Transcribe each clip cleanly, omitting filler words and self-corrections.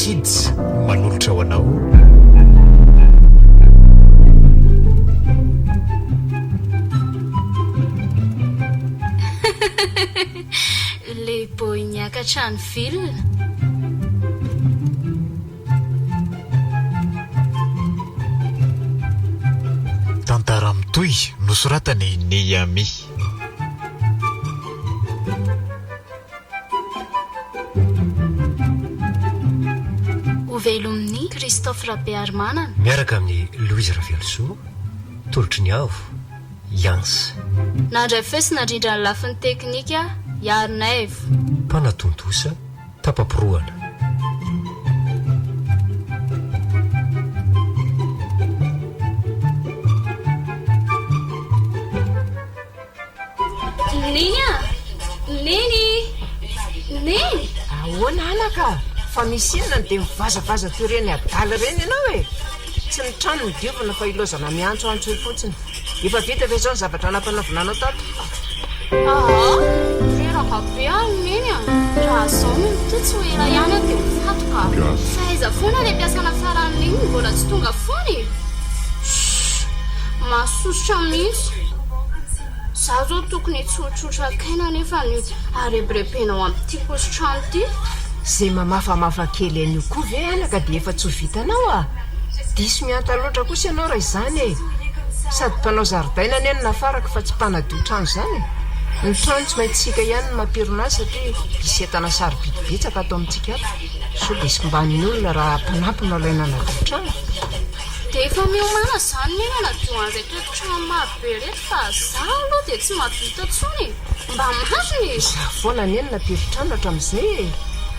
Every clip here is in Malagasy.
kids manolotra ho anao. le boy niakatra ny vilona. Tantara mitoy nosoratany Néami. Ovelomin'ny Christophe Rabearmanana miaraka amin'ny Louise Ravelso, tolotry ny avo Yans. nandray fesina indrindra ny lafin'ny teknika Yarnev. Mpanatontosa tapaporoana. Neny ahoana anaka fa misy inona ny dia mivazavaza toy ireny adala ireny ianao e. Tsy ny trano ny diovana fa ilozana miantsoantso fotsiny. Efa vita ve zao ny zavatra nampanavinanao tato? reraka be any neny a raha zao no ty tsy ho ela ihany a dia mifatoka faiza foana le mpiasana faran'iny mbola tsy tonga foany. Masosotra mihitsy za zao tokony tsotrotra kaina nefa ny arebirebenao amin'ity positrano ity. Zay mamafamafa kely an'io koa ve anaka dia efa tsy ho vitanao a. Diso mianta loatra kosa ianao raha izany e. Sady mpanao zaridaina ny eny nafaraka fa tsy mpanadio trano izany e. Ny trano tsy maintsika ihany ny mampirona azy satria misy entana sarobidibetsaka atao amintsika ato. So dia sikomban'ny olona raha mpanampina ilaina anadio trano. dia efa miomana izany neny anadio an'izay toetrano marobe reto fa za aloha dia tsy mahavita tsony mba mariny. Za foana ny eny nampiritrano hatramin'izay e.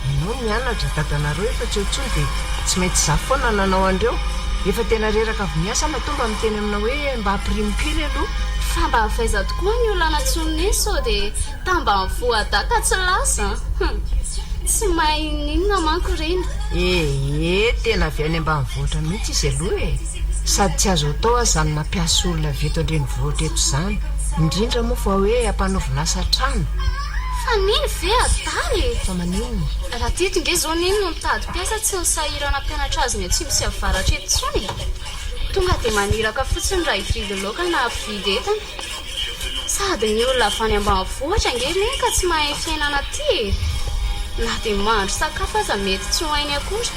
Ianao mianatra dadanareo efa tsy hotsony dia tsy maintsy za foana nanao andreo. Efa tena reraka avy miasa matomba miteny aminao hoe mba hampirimo kely aloha. fa mba havaiza tokoa ny olona natsoniny sao dia tamba ny voadaka tsy lasa. Tsy mahay ninona manko reny. Tena avy any ambanivohitra mihitsy izy aloha e. Sady tsy azo atao azy zany mampiasa olona veto andrenivohitra eto izany, indrindra moa fa hoe hampanaovinasa trano. Fa neny ve adaly Fa maninona? raha titinge zao neny no mitady mpiasa tsy nisahirana mpianatra azy ny atsimo avaratra eto tsony. Tonga dia maniraka fotsiny raha hividy loka na vidy etana. Sady ny olona avy any ambanivohitra nge neny ka tsy mahay fiainana aty. Na dia mahandro sakafo aza mety tsy ho hainy akory.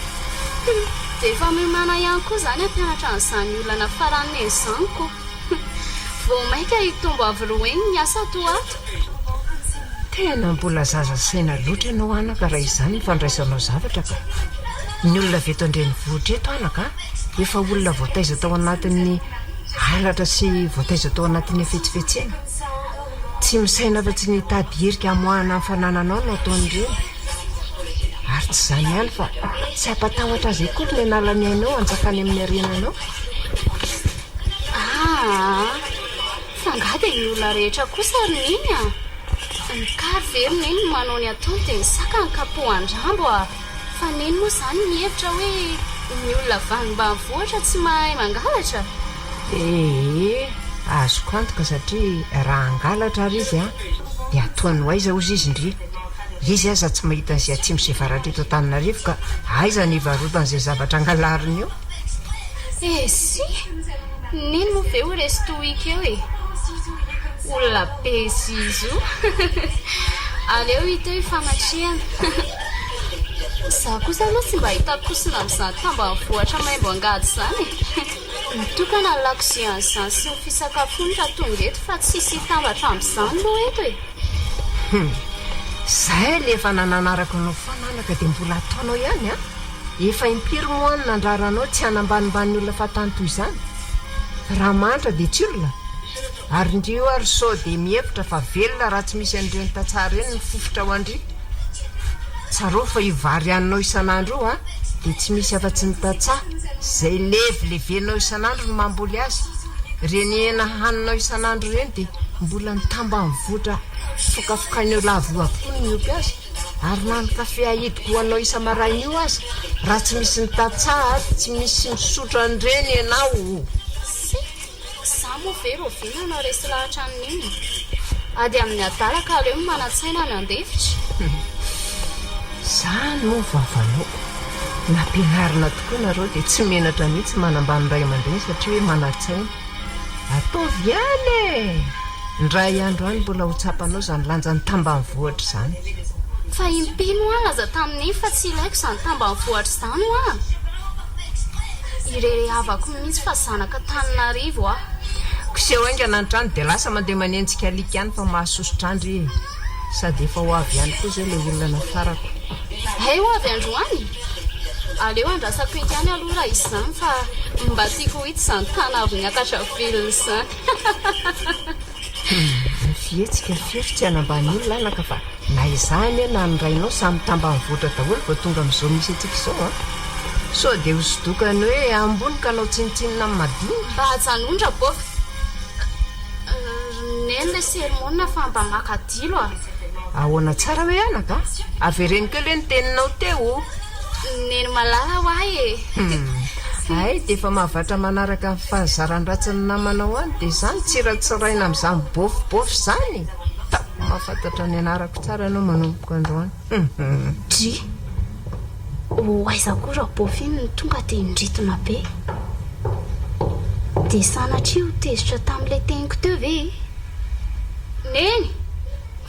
Dia efa miomana ihany koa izany ampianatra an'izany olana faran'ny izany koa. Vao maika hitombo avy roa eny ny asa to ato. Tena mbola zaza saina loatra ianao anaka raha izany mifandraisanao zavatra ka. Ny olona veto andrenivohitra eto anaka efa olona voataiza tao anatin'ny halatra sy voataiza tao anatin'ny fetsifetsena. Tsy misaina fa tsy nitady herika hamoahana amin'ny fanananao no ataon'ireny. Ary tsy izany ihany fa tsy hampatahotra azy akory ny analany ainao anjakany amin'ny arenanao. Fa nga dia ny olona rehetra kosa ry neny a. Ny kary very neny no manao ny ataony dia ny saka ny kapohan-drambo a. Fa neny moa izany mihevitra hoe ny olona avy ambanivohitra tsy mahay mangalatra. Azoko antoka satria raha angalatra ary izy a dia atoany ho aiza ozy izy indri. Izy aza tsy mahita an'izay atsimo sy avaratra eto Antananarivo ka aiza ny varotan'izay zavatra angalariny eo. Si neny moa ve ho resto week eo e. Olona be zizo. Aleo hita hoe famatriana. Za kosa aloha tsy mba hitakosina amin'izany tambanivohitra maimbo angady izany. Mitokana lakozia an'izany sy ny fisakafoany raha tonga eto fa tsisy hitambatra amin'izany aloha eto e. Zahay le efa nananaraka anao fananaka dia mbola ataonao ihany a. Efa impiry moany nandraranao tsy hanambanimbany olona fahatanto izany. Raha mantra dia tsy olona. Ary indrio ary sao dia mihevitra fa velona raha tsy misy an'ireny tatsara eny ny fofotra ao andry. Tsaro fa ivary haninao isan'andro io a dia tsy misy afa-tsy ny tatsaha zay levilevenao isan'andro no mamboly azy. Reny hena haninao isan'andro reny dia mbola nitambanivohitra fokafokan'io lavo avokoa ny miompy azy. Ary na ny kafe ahidiko hoanao isa-maraina io azy raha tsy misy ny tatsaha tsy misy misotro an'ireny ianao. Za moa ve ro vinanao resy lahatra amin'iny. Ady amin'ny adalaka aleo manatsaina ny andefitra. Za no vavanao nampianarina tokoa nareo dia tsy menatra mihitsy manambany ray aman-dreny satria hoe mana-tsaina ataovy ihany ndray andro any mbola ho tsapanao izany lanjany tambany vohatra izany fa impino a laza tamin'iny fa tsy ilaiko izany tambany vohatra izany ho a irerehavako mihitsy fa zanaka Tananarivo a koseho aingana ny trano dia lasa mandeha manenjika alika ihany fa mahasosotrandry sady efa ho avy ihany koa izay ilay olona nafarako hay ho avy androany aleo andrasako eky ihany aloha raha izany fa mba tiako ho hita izany tanavy niakatra velona izany fihetsika firy tsy hanambany olona anaka fa na izany na nyrainao samy tambany voatra daholo vao tonga amin'izao misy atsika izao a so dia hosodokany hoe ambony ka anao tsinitsinina amin'ny madiny mba hajanondra boka neny le sermona fa mba makadilo a ahoana tsara hoe anaka avereny keo le ny teninao teo neny malala ho ahy ay dia efa mahavatra manaraka ny fahazaran-dratsiny namanao any dia izany tsiratsiraina amin'izany bofibofy izany mahafantatra ny anarako tsara anao manomboka androany dry aiza koa raha bofiny ny tonga dia indritona be dia sanatria ho tezitra tamin'ilay teniko teo ve neny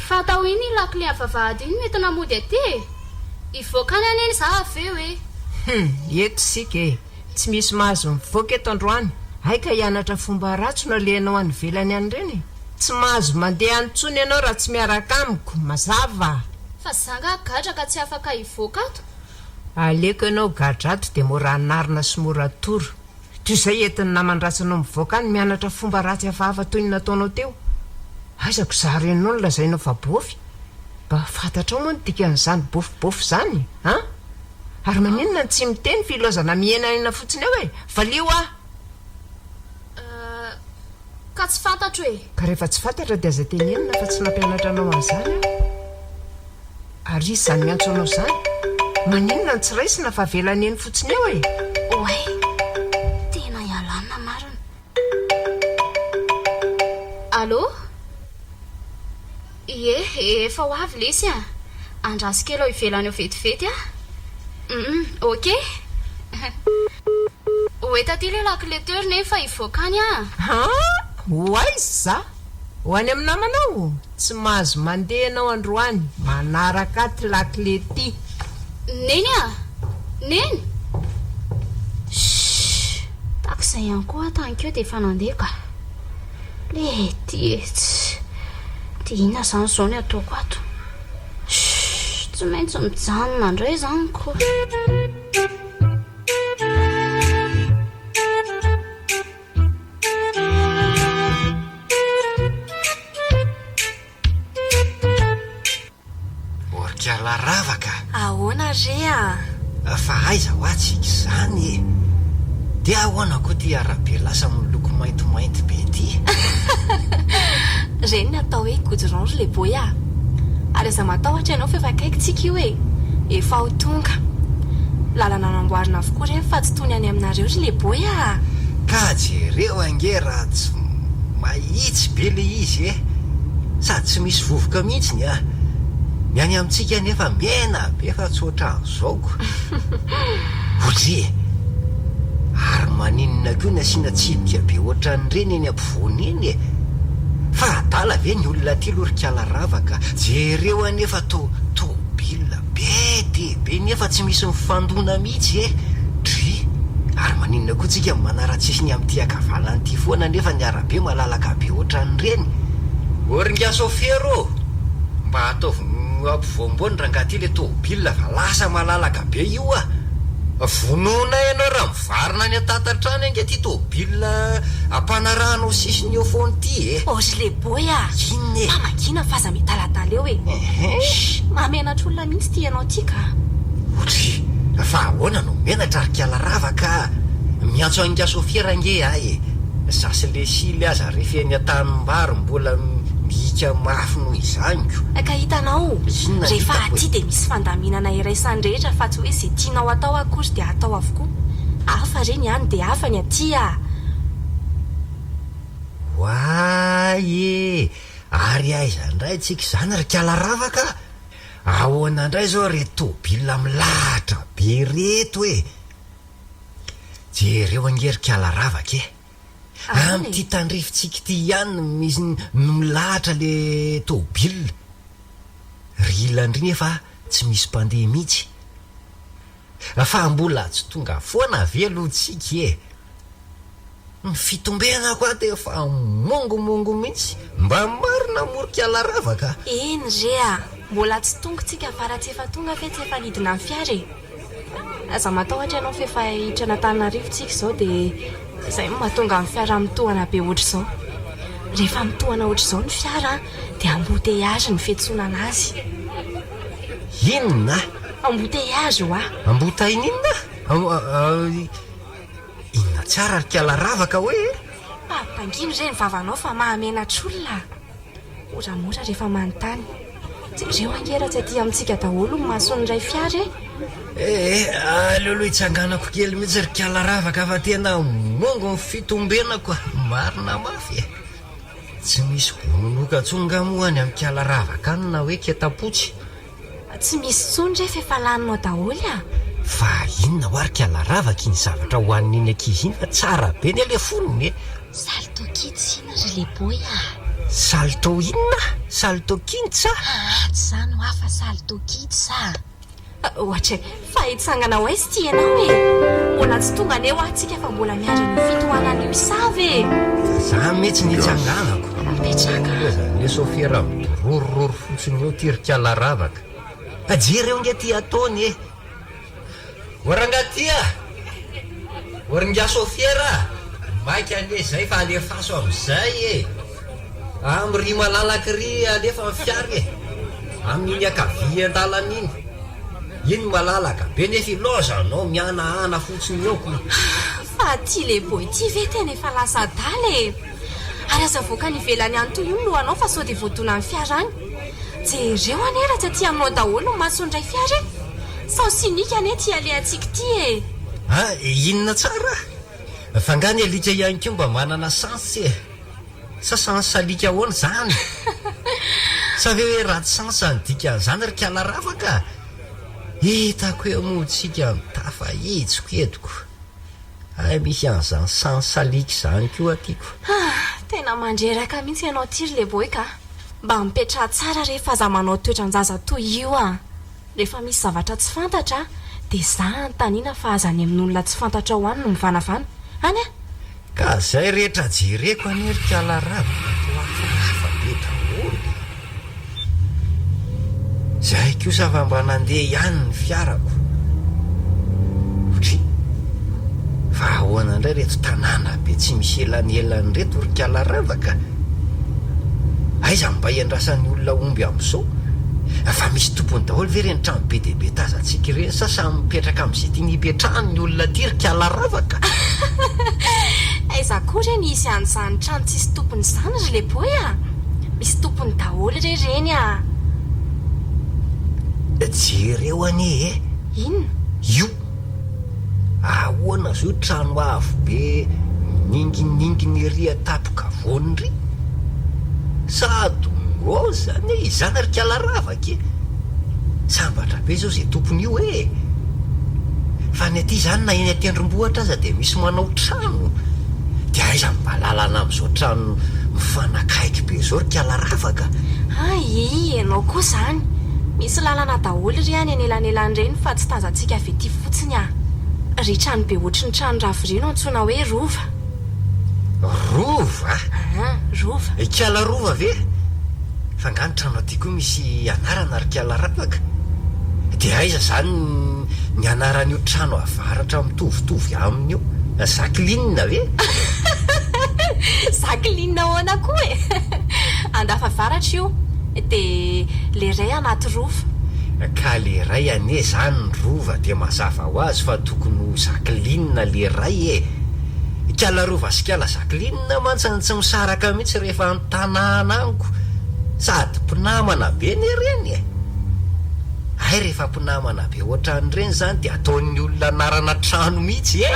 fa atao iny lakile avavahady iny mety namody aty ivoaka any aneny za aveo eto sika tsy misy mahazo mivoaka eto androany haika hianatra fomba ratso no alehanao any velany any ireny tsy mahazo mandeha antsony ianao raha tsy miaraka amiko mazava fa zanga gadra ka tsy afaka hivoaka ato aleko ianao gadra ato dia mora narina sy mora toro toy izay entiny namandrasanao mivoaka any mianatra fomba ratsy hafahafa toy ny nataonao teo aizako za renao no lazainao fa bofy mba fantatrao moa ny dikan'izany bofibofy izany a ary maninona ny tsy miteny filozana mienanina fotsiny eo hoe valio a ka tsy fantatro hoe ka rehefa tsy fantatra dia aza tenenina fa tsy nampianatra anao an'izany ary izy izany miantso anao izany maninona ny tsy raisina fa velany eny fotsiny eo oay tena ialana marina allo efa ho avy lesy a andrasika elo ivelany eo vetivety a ok oetaty le lakileteur nefa ivoakany hoaizy za ho any amin'ny namanao tsy mahazo mandeha anao androany manaraka aty lakile ty neny a neny takizay ihany koa atankeo dia efa nandeha ka le ty dia inona izany izao ny ataoko ato tsy maintsy mijanona indray izany koa orikala ravaka ahoana rea fa aiza ho atsika izany dia ahoana koa ty arabe lasa miloko maintimainty be ty reny ny atao hoe goudrange le boy a ary aza matahotra ianao fa efa akaikitsika io efa ho tonga lalana namboarina avokoa reny fa tsy tony any aminareo ry le boy a ka jereo ange raha tsy mahitsy be le izy sady tsy misy vovoka mihitsy ny ny any amintsika nefa miena be fa tsy ohatran'izaoko ozy ary maninona koa ny asiana tsipika be ohatran'ireny eny ampovoany eny fa adala ve ny olona ty lorikala ravaka jereo anefa tobila be de be nefa tsy misy mifandona mihitsy dry ary maninona koa tsika manaratsisy ny amin'ity akavalanyity foana nefa ny arabe malalaka be ohatran'ireny oringasofero mba ataovy ampovoambony raha ngaty le tobila fa lasa malalaka be io vonona ianao raha mivarina ny atatatrany ange ty tobila ampanarahanao sisiny eo foany ty ozy le boy a inona mamakina fa aza mitalatala eo mamenatra olona mihitsy ty ianao ty ka otry fa ahoana no menatra arikala ravaka miantso angasofera ange ahy zasy le sily aza refeny atanim-bary mbola mika mafy noho izanyko ka hitanao rehefa aty dia misy fandaminana iraisan'rehetra fa tsy hoe izay tianao atao akory dia atao avokoa hafa reny any dia hafa ny aty hoay ary aiza ndray tsika izany rikala ravaka ahoana indray zao retobila milahatra be reto hoe jereo angerikala ravaka am'ty tandrifotsika ty ihany misy milahatra le tobila ry ilandry efa tsy misy mpandeha mihitsy fa mbola tsy tonga foana velotsika ny fitombena koa de fa mongomongo mihitsy mba marina morikala ravaka eny rea mbola tsy tongotsika fara tsy efa tonga fe tsy efa lidina ny fiara aza matahotra ianao fefa hitrana tanarivotsika zao de izay mahatonga ny fiara mitohana be ohatr' zao rehefa mitohana ohatr' zao ny fiara de amboteiage ny fiantsonana azy inona amboteiage ho ambota ininona inona tsara rikala ravaka hoe panginy re ny vavanao fa mahamenatr'olona moramora rehefa manontany reo angera tsy aty amintsika daholo ny mason'nyray fiara aleoloha hitsanganako kely mihitsy rikala ravaka fa tena mongo ny fitombenako marina mafy tsy misy gononoka tsonga moany amin'ny kala ravaka any na hoe ketapotsy tsy misy tsony refa efa laninao daholo fa inona ho arikala ravaka iny zavatra hoan'iny ankizy iny fa tsara be ny ale fonony saltokitsina ry leboy salto inona saltokintsa tsy zany ho afa saltokitsa ohatra fa hitsangana ho aizy ty ianao mbola tsy tonga ane ho atsika fa mbola miandra ny fitohanan'io isavy za mihitsy nitsanganako mipetraka le sofiera rorororo fotsiny eo ty rikala ravaka ajereo nge ty ataony orangatia oringa sofiera maika ane zay fa alefaso am'izay am'ry malalaky ry alefa mifiary amin'iny akavy an-dalan'iny iny malalaka be nefa iloza anao mianaana fotsiny eoko fa ty leboy ty ve tena efa lasa daly ary aza voaka ny ivelany any toy io no anao fa sao de voadona ny fiara any jereo ane raha tsy aty aminao daholo ny masondray fiara sao sinika ane ty aleantsika ty inona tsara fangany alika ihany ko mba manana sansy sa sansy salika ahoana zany sa ve hoe raty sansy nydika an'izany rikala ravaka hitako hoe motsika mitafa hitsiko etiko misy an'izany sansy salika zany ko atiako tena mandreraka mihitsy ianao ty ry leboy ka mba mipetra tsara rehefa za manao toetranjaza toy io rehefa misy zavatra tsy fantatra de za nytanina fa azany amin'olona tsy fantatra ho any no mivanavana any ka zay rehetra jereko ane rikala ravaka be daholo zay kosa fa mba nandeha ihany ny fiarako otry fa ahoana indray reto tanàna be tsy misy elanelany reto rikala ravaka aiza mba iandrasan'ny olona omby am'izao fa misy tompony daholo ve reny trano be deabe tazatsika ireny sasa mipetraka am'izay ty nipetrahany ny olona ty rikala ravaka aiza koa reny isy an'izany trano tsisy tompony zany ry leboy misy tompony daholo re reny jereo ane inona io ahoana zao trano avo be ningininginy ry atapoka voany ry sady o zany izany rikala ravaka sambatra be zao zay tompony io fa ny aty zany na eny atendrombohatra aza de misy manao trano de aiza mbalalana am'izao trano mifanakaiky be zao rikala ravaka ianao koa zany misy lalana daholo ry any anelanelan'ireny fa tsy tazantsika ave ty fotsiny ry trano be ohatry ny trano ravorino antsona hoe rova rova rova ikala rova ve fa ngany trano aty koa misy anarana rikala ravaka de aiza zany ny anaran'io trano avaratra mitovitovy amin'io zaklinina ve zaklinina ahoana koa andafa varatra io de le ray anaty rova ka le ray ane zany ny rova de mazava ho azy fa tokony ho zaklinina le ray ikala rova sikala zaklinina mantsany tsy misaraka mihitsy rehefa ny tanàna aniko sady mpinamana be ny reny ay rehefa mpinamana be ohatran'ireny zany de ataon'ny olona anarana trano mihitsy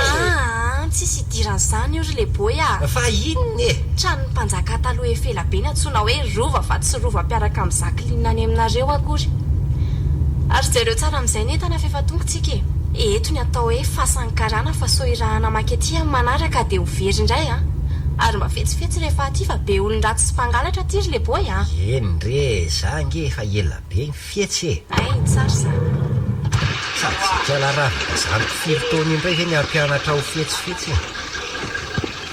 tsisy idiran'izany io ry leboy fa inona trano ny mpanjaka taloha efela be ny antsoina hoe rova fa tsy rova mpiaraka amin'ny zaklinina any aminareo akory ary zareo tsara amin'izay ny entana fefa-tongotsika eto ny atao hoe fasankarana fa soirahana makety amin'ny manaraka dia ho very indray a ary mba fetsifetsy rehefa aty fa be olon-dratsy sy mpangalatra tiry le boy a eny re za nge efa ela be ny fietsy ay tsara za sady kialaravaka zany firytaony indray ve ny ampianatra ho fetsifetsy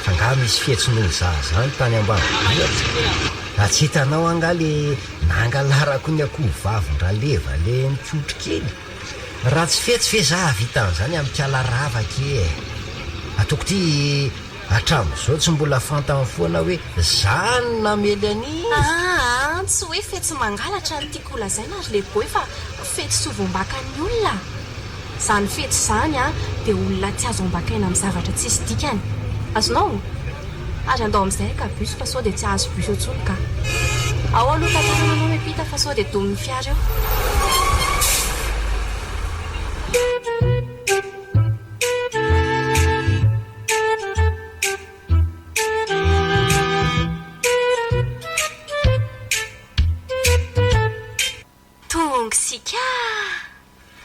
fa nga misy fetsy noho za zany tany ambanivohitra raha tsy hitanao anga le nangalarako ny akoho vavindra leva le mikotro kely raha tsy fetsy fe za vitan'izany amin'ny kialaravaka atoko ty hatramin'izao tsy mbola fantany foana hoe zany namely ani tsy hoe fetsy mangalatra ny tiako lazaina ary le boy fa fetsy sy vombakany olona zany fetsy zany a dia olona tsy azo ombakaina amin'ny zavatra tsisy dikany azonao ary andao amin'izay ka bus fa sao dia tsy azo bus otsony ka ao aloha tantarana anao mepita fa sao dia domin'ny fiara eo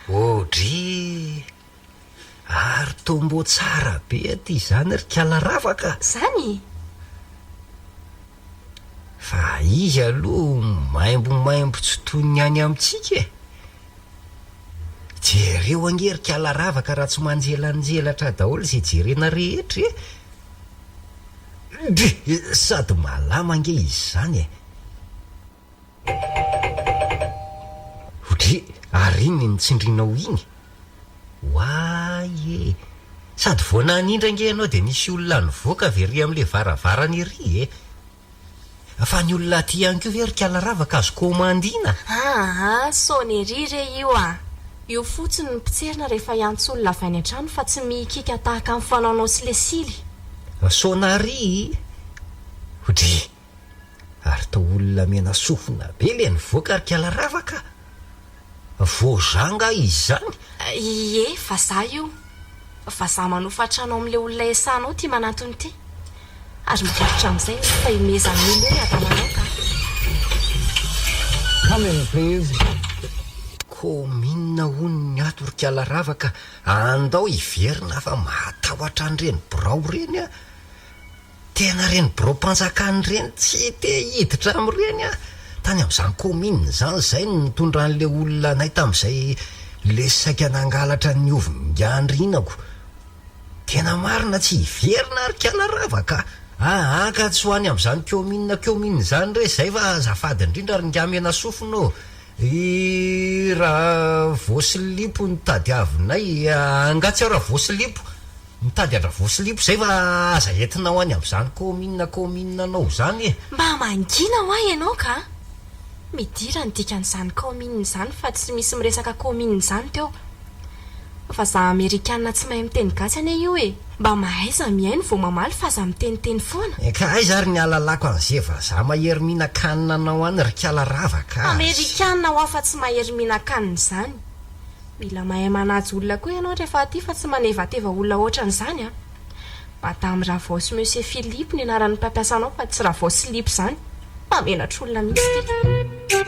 odry ary tombo tsara be aty zany ry kialaravaka zany fa izy aloha maimbomaimbo tsy toy ny any amintsika jereo angery kialaravaka raha tsy manjelanjelatra daholo zay jerena rehetra sady malama nge izy zany odry ary iny nitsindrinao iny hoay sady voana anindra nge ianao dia nisy olona nyvoaka very amin'le varavarany ery fa ny olona ty ihany keo very kialaravaka azo komandina sony ery re io io fotsiny ny mpitserina rehefa iantsy olona avy any an-trano fa tsy mikika tahaka amin'ny fanaonao sy le sily sonary odry ary tao olona mena sofina be le nyvoaka ry kialaravaka voazanga izy zany ie fa za io fa za manofatrano amin'le olona esanao ty manatony ty ary mikaritra amin'izay fa imezan'olo hoe atananao ka Come in, please. kominina hony ny ato ry kialaravaka andao iverina fa mahatahotra an'ireny birao reny tena reny birao mpanjakany reny tsy te hiditra amin'ireny tany amin'izany kominina zany zay nitondra an'le olona anay tamin'izay le saika nangalatra ny ovy-mingandrinako tena marina tsy hiverina ry kialaravaka ka tsy ho any amin'izany kominina zany re zay fa zafady indrindra ry ngamena sofino raha vosilipo nitady avinay angatsy raha vosilipo mitady andra vosilipo zay fa aza entinao any amin'izany kominina anao zany mba mangina ho ahy ianao ka midira ny dikan'izany kominina zany fa tsy misy miresaka kominina zany teo fa za amerikanina tsy mahay miteny gasy ane io mba mahaiza mihaino vao mamaly fa za miteniteny foana ka ay zary ny alalako an'izay fa za mahery mihinan-kanina anao any ry kialaravaka amerikanina ho afa tsy mahery mihinan-kanina zany mila mahay manazy olona koa ianao rehefa aty fa tsy manevateva olona ohatran'izany mba tamin'ny Ravos Monsieur Philippe ny anaran'ny mpampiasanao fa tsy Ravos Philippe zany mamenatra olona mihitsy ty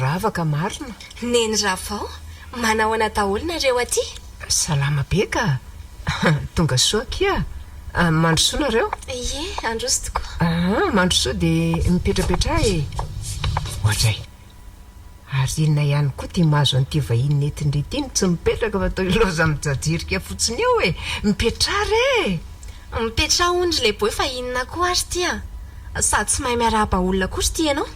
ravaka marina neny ravao manao ana daholona reo aty salama be ka tonga soa kia mandrosoa nareo ie androso tokoa mandrosoa dia mipetrapetra ohatray ary inona ihany koa tia mahazo an'ity vahiny netindritiny tsy mipetraka fa tao iloza mijajirika fotsiny eo mipetrary mipetra ondry le boy fa inona koa ary tya sady tsy mahay miarahaba olona kory ty ianao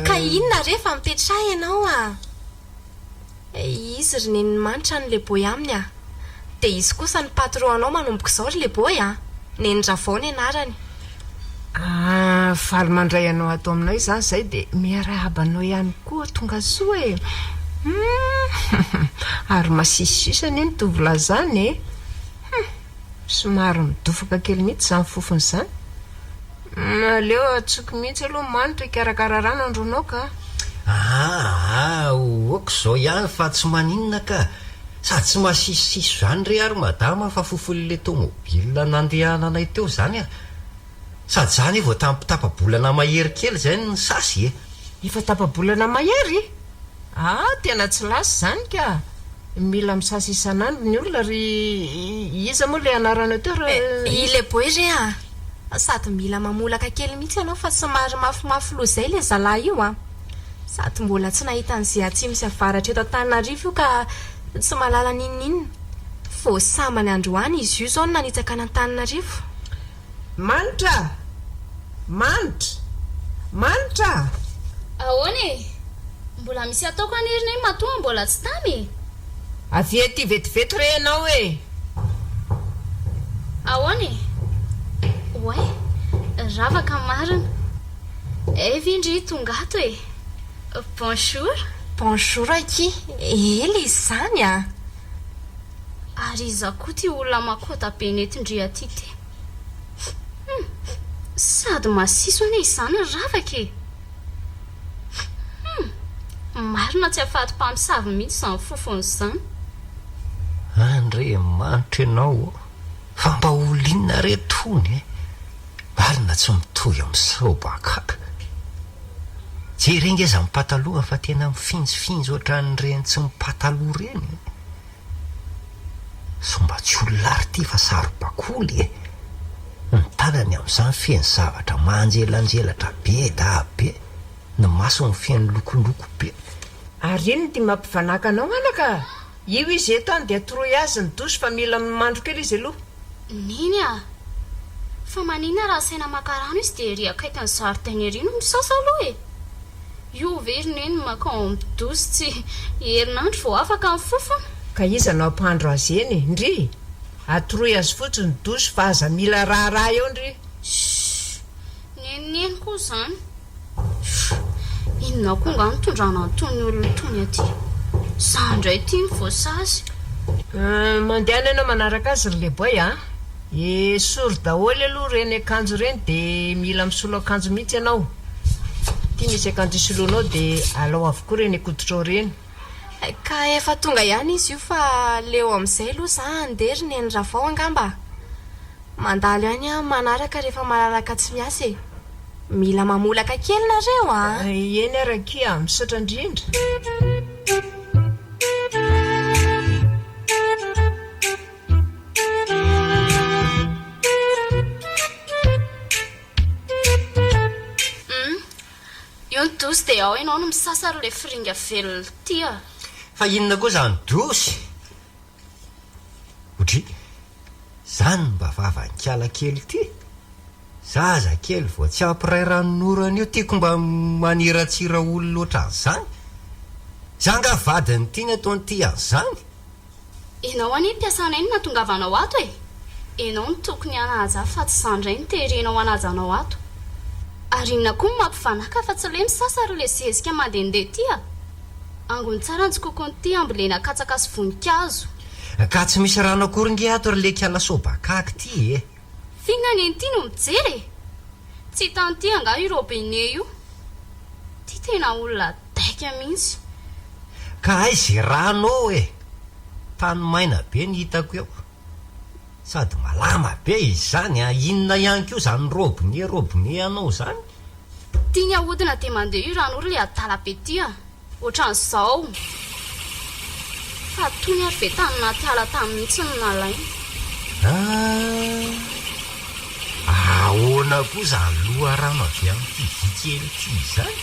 ka inona rehefa mipetra ianao izy ry neny manitra ny le boy aminy dia izy kosa ny patron anao manomboka izao ry le boy neny ravao ny anarany faly mandray anao atao aminao zany zay dia miarahabanao ihany koa tonga soa ary masisisisany eny tovolahy zany somary midofaka kely mihitsy zany fofony zany aleo atsoky mihitsy aloha manitra ikarakara rano andronao ka oako zao ihany fa tsy maninona ka sady tsy mahasisisiso zany re ary madama fa fofon'le tômôbilina nandehana anay teo zany a sady zany vao tampitapabolana mahery kely zay ny sasy e efa tapabolana mahery tena tsy lasy zany ka mila misasy isanandro ny olona ry iza moa le anarana teo ile boere sady mila mamolaka kely mihitsy ianao fa somary mafimafy loha zay le zalahy io sady mbola tsy nahita an'izay atsimo sy avaratra eto Antananarivo io ka tsy malala ninninona fo samany androany izy io zao no nanitsaka ny Antananarivo. Manitra ahoana e mbola misy ataoko anirina iny matoa mbola tsy tamy avy ety vetivety re ianao e ahoana e oay ravaka marina vindry tongato e bonjour aky ely izy zany ary iza koa ty olona makota be netindry aty ty sady masiso ane izany ravaka e marina tsy afaty-mpamosavy mihitsy zany fofony zany andre manitra ianao fa mba olinona retony marina tsy mitohy amin'ny saobakaka jerengeza mipataloha fa tena mifinjofinjo ohatran'ireny tsy mipataloha reny so mba tsy olonary ty fa saro-bakoly ny tanany amin'izany feno zavatra manjelanjelatra be da be ny maso ny feno lokoloko be ary iny ty mampivanaka anao anaka io izy eto dia toroy azy ny dosy fa mila mandro kely izy aloha niny fa manina raha saina makarano izy dia ry akaiky ny zaridainy ery no misasa aloha e io very neny makao midosy tsy herinandro vao afaka ny fofona ka iza nao ampandro azy eny ndry atoroy azy fotsiny ny dosy fa aza mila raharaha eo ndry neniny koa zany inona koa nga nitondrana antony olona tony aty sandray ty ny voasazy mandehana ianao manaraka azy ry leboy sory daholy aloha reny akanjo reny dia mila misolo akanjo mihitsy ianao ty misy akanjo isoloanao dia alao avokoa reny akodotrao reny ka efa tonga ihany izy io fa leo amin'izay aloha za andery ny rafao angamba mandalo ihany manaraka rehefa malalaka tsy miasa e mila mamolaka kely nareo eny araky misaotra indrindra io ny dosy dia ao ianao no misasa ry le firinga velona ty fa inona koa zany dosy otry zany mba vavankala kely ty zaza kely vao tsy ampiray ranonorana io tiako mba maniratsira olo loatra an'izany zanga vadiny tiany ataony ty an'izany ianao any mpiasana iny natongavanao ato e ianao ny tokony anaja fa tsy zandray ny terenao anajanao ato ary inona koa mampivanaka fa tsy le misasa ry le zezika mandehandeha ty angony tsara ny tsy kokoany ty ambolena katsaka sy voninkazo ka tsy misy rano akoringy ato ry le kiala sobakaky ty fihinany eny ty no mijery tsy hitany ty anga io robine io ty tena olona daika mihitsy ka aizy rano tany maina be ny hitako eo sady malama be izy zany inona ihany koa zany robine anao zany tiany ahodina dia mandeha io rano ory le adala be ty ohatran'izao fa tony ary ve tany naty ala tany mihitsy ny nalainy ahoana koa zany loha rano avy amin'ity vikely ty zany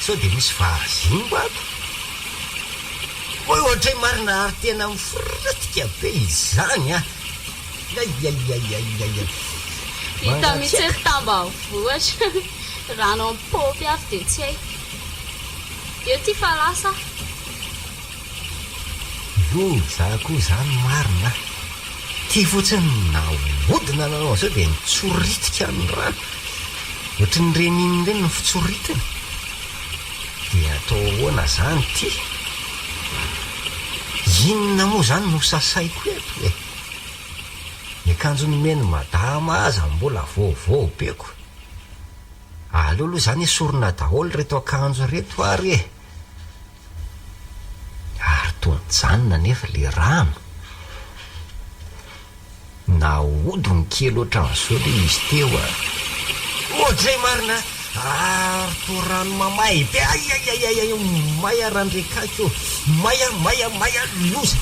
sao dia misy vazingo ato oy ohatray marina ary tena mifiratika be izy zany hita mihitsy ery tamba vohatra rano amin'ny popy avy dia tsy hay eo ty fa lasa loza koa zany marina ty fotsiny nahodina nanao zao dia nitsoritika ny rano ohatry ny reniny reny ny fitsoritiny dia atao ahoana zany ty inona moa zany no sasaiko eto ny akanjo nomeny madama aza mbola vaovao beko aleoaloha zany esorona daholo reto akanjo reto ary e ary tonyjanona nefa le rano na odiny kely ohatran'izao le izy teo a ohatray marina ary to rano mamay be aiaiaiai may arandrekakeo maya loza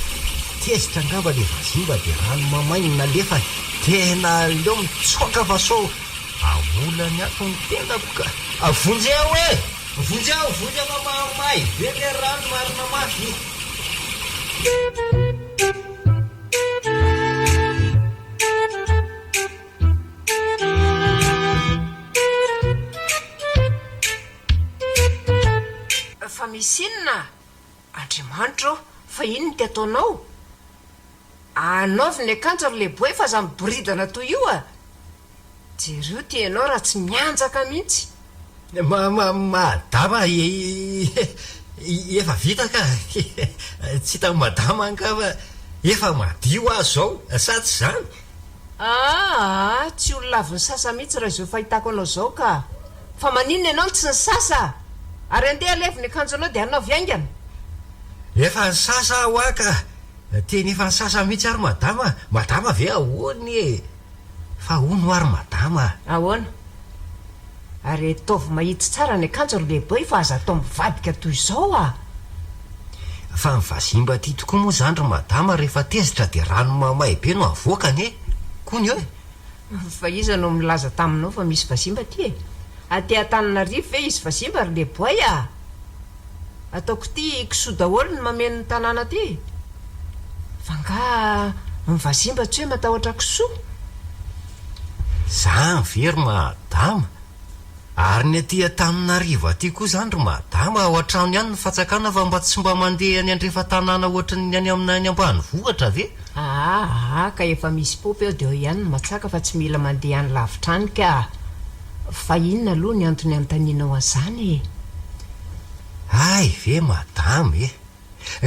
tezitra angamba le vazimba de rano mamay nalefa tena leo mitsotra fa so aolany ako ny tenako ka avonjy ao e vonjy ao mamamay be le rano marina mafy fa misy inona andriamanitro fa ino ny ty ataonao anaovy ny akanjo ary le boe fa za miboridana toy io a jereo ty ianao raha tsy mianjaka mihitsy madama efa vita ka tsy hitany madama angava efa madio azo zao sa tsy zany tsy olona avy ny sasa mihitsy raha izao fahitako anao zao ka fa maninona ianao tsy ny sasa ary andeha alevy ny akanjo anao de anao viaingana efa ny sasa aho aka teny efa ny sasa mihitsy ary madama ve ahoany e fa ono ary madama ahoana ary ataovy mahitsy tsara ny akanjo ary lehibe fa aza atao mivadika toy izao a fa mivazimba ty tokoa moa zany ry madama rehefa tezitra de rano mamay be no avoakany e kony eo fa iza no milaza taminao fa misy vazimba ty e aty an-tananarivo ve izy vazimba ary le boay a ataoko ty kisoa daholo ny mameno ny tanàna ty fa nga mivazimba tsy hoe matahotra kisoa za very madama ary ny aty an-tananarivo aty koa zany ry madama ao an-trano ihany ny fatsakana fa mba tsy mba mandeha any andrefa tanàna ohatra ny any aminany ambany vohatra ve ka efa misy popy eo de eo ihany ny matsaka fa tsy mila mandeha any lavitrany ka fa inona aloha ny antony anontanianao an'izany ay ve madama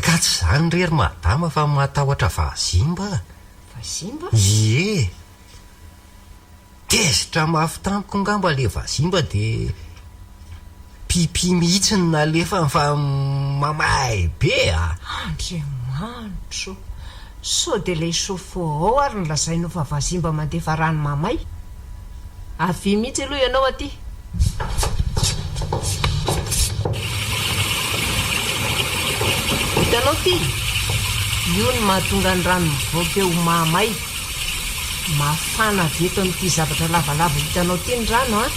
ka tsy zany rery madama fa matahotra vazimba ie tezitra mafy tamiko ngamba le vazimba de pipi mihitsy ny nalefa fa mamay be a andriamanitro so de le sofo ao ary ny lazainao fa vazimba mandefa rano mamay avy mihitsy aloha ianao aty hitanao ty io ny mahatonga ny rano mivoaka eo mamay mafana aveto amin'ity zavatra lavalava hitanao ty ny rano a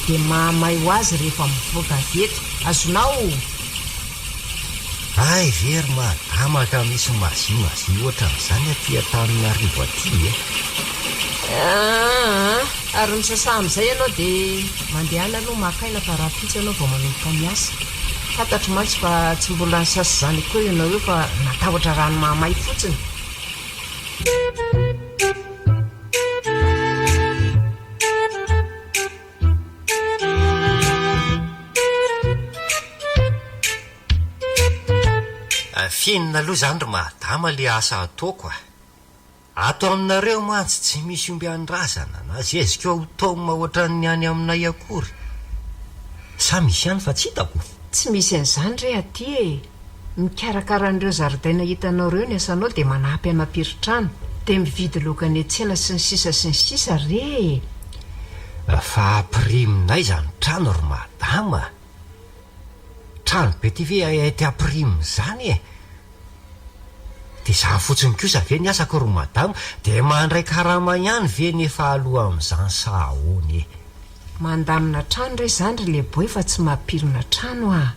de mahamay ho azy rehefa mivoaka aveto azonao ay very madama ka misy mazimazy ohatra n'izany aty an-tananarivo aty ary misasa amin'izay ianao de mandehana aloha makaina fa raha pitsy ianao vao manomboka miasa fantatro mantsy fa tsy mbola ny sasa zany koa ianao eo fa natahotra rano mahamay fotsiny finina aloha zany ry madama le asa ataoko ato aminareo mantsy tsy misy ombianrazana na zezika ao taoma ohatra ny any aminay akory sa misy ihany fa tsy hitako tsy misy an'izany re aty e mikarakara an'ireo zaridaina hitanao reo ny asanao de manampy anapiritrano de mividy loka ny atsena sy ny sisa re fa ampiriminay zany trano ry madama trano be ty ve ty ampirimi zany e de za fotsiny kosa ve ny asako ry madama de mandray karama ihany ve nefa aloha amin'izany sahaony mandamina trano re zany ry leboe fa tsy mampirina trano a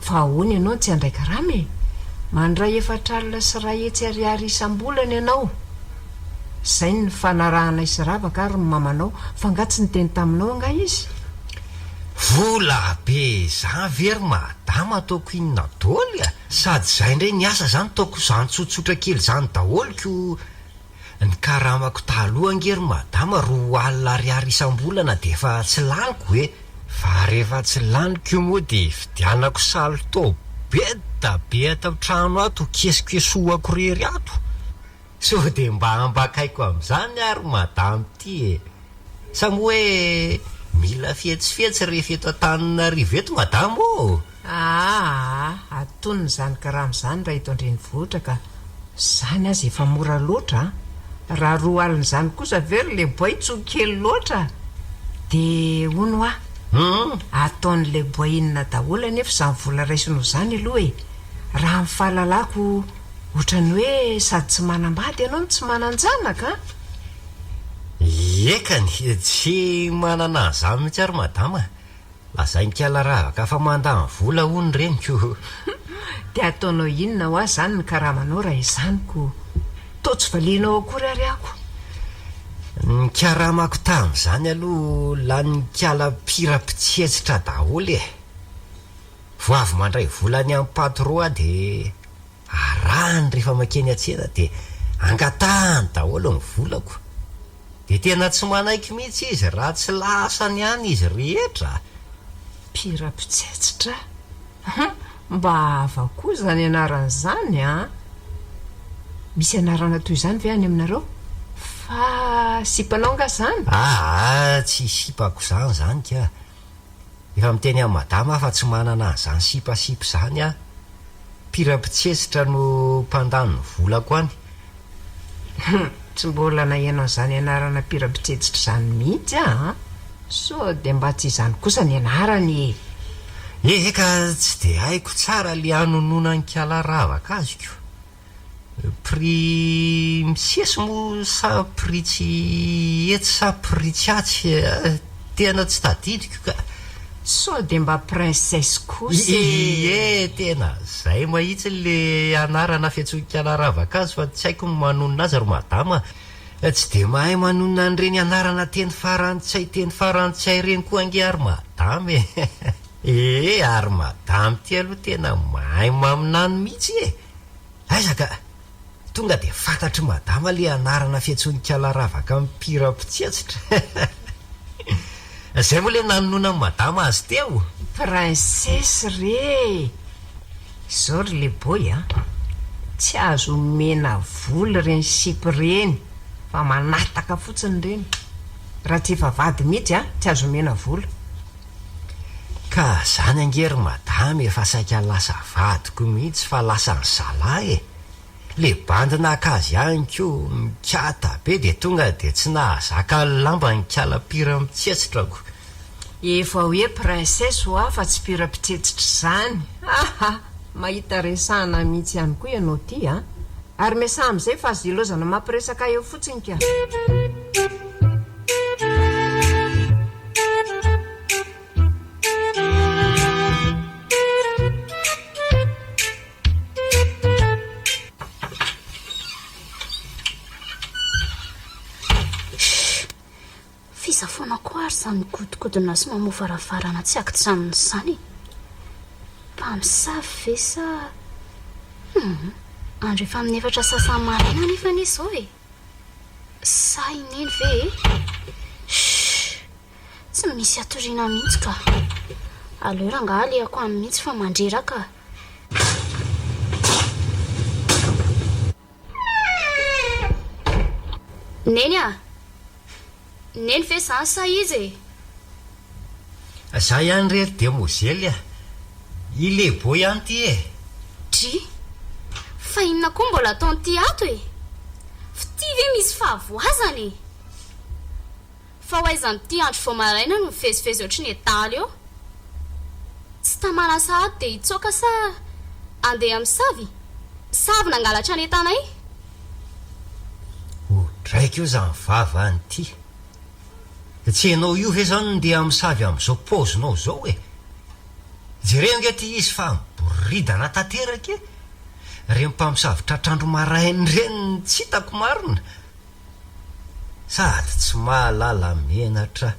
fa ahoany ianao tsy handray karama e mandray efatralina sy rahetsy ariary isam-bolana ianao zay ny fanarahana isy ravaka ary ny mamanao fa nga tsy niteny taminao anga izy vola be za very madama ataoko inona daholy sady zay ndray ny asa zany taoko zany tsotsotra kely zany daholiko ny karamako taloha angery madama roa alina ariary isam-bolana de efa tsy laniko fa rehefa tsy laniko io moa de vidianako salto be atao trano ato kesikesoako rery ato so de mba ambakaiko amin'izany ary madama ty sa moa hoe mila fihetsifihetsy rehefa eto Antananarivo eto madamo ô. Atonony zany karaha m'izany raha eto andrenivohitra ka zany azy efa mora loatra raha roa alin'izany kosa very le boay tsokely loatra de ono ataon'le boay inona daholo anefa izany vola raisino izany aloha e raha mifahalalako ohatrany hoe sady tsy manambady ianao no tsy mananjanaka Ekany tsy manana an'izany mihitsy ary madama lazay nikala ravaka fa mandany vola hony reniko de ataonao inona ho azy zany ny karamanao raha izaniko to tsy valianao akory ary ako nikaramako tamin'izany aloha lany nikala pira-pitsetsitra daholo e vo avy mandray volany amin'ny patron de arahany rehefa makeny atsena de angatahany daholo ny volako de tena tsy manaiky mihitsy izy raha tsy lasany any izy rehetra pira-pitsetsitra mba ava koa zany anaran'izany misy anarana toy izany ve any aminareo fa sipanao nga zany tsy sipako zany ka efa miteny amin'ny madama fa tsy manana an'izany sipasipa zany pira-pitsetsitra no mpandany ny volako any tsy mbola nahenao zany anarana pira-pitsetsitra zany mihitsy so de mba tsy izany kosa ny anarany eka tsy de haiko tsara le anonona ny kala ravaka azoko prix misesy mo sa prix tsy etsy sa prix tsy atsy tena tsy tadidiko ka so de mba princesse kosa tena zay mahitsy le anarana fiantsoan-kala ravaka azy fa tsy haiko ny manonona azy ry madama tsy de mahay manonona an'ireny anarana teny farantsay reny koa ange ary madama ary madama ty aloha tena mahay maminany mihitsy aizaka tonga de fantatry madama le anarana fiantsoan-kala ravaka amin'ny pira-pitsetsitra zay moa le nanonona ny madama azy teo princesse re zao ry le boy tsy azo mena voly reny sipy reny fa manataka fotsiny reny raha tsy efa vady mihitsy tsy azo mena vola ka zany angery madama efa saika lasa vadiko mihitsy fa lasa ny zalahy le bandina akazy ihany ko mikata be de tonga de tsy nahazaka lamba nikala pira-pitsetsitra efa hoe princesse fa tsy pira-pitsetsitra zany mahita resahana mihitsy ihany koa ianao ty ary mesa am'izay fa azo ilozana mampiresaka eo fotsiny ka fizafona koa ary zany godikodyna sy mamofaravarana tsy akitranony zany mpamosavy ve sa andro efa amin'ny efatra sasany maraina nefa ny izao sa ineny ve tsy misy atoriana mihitsy ka aleo rangaha leako amin'ny mihitsy fa mandreraka neny neny ve zany sa izy za ihany rery demozely ile bo ihany ty dry fa inona koa mbola ataony ty ato fity ve misy fahavoazany fa ho aizany ty andro vo maraina no mifezifezy ohatry ny etaly eo tsy tamana sahady de hitsoaka sa andeha amin'ny savy nangalatra ny etanay odraika io zany vava any ty tsy hainao io ve zany ndeha amin'ny savy amin'izao pozinao zao jereo nge ty izy fa miboridana tanteraka reny mpamosavitra trandro marainy reny tsy hitako marina sady tsy mahalala menatra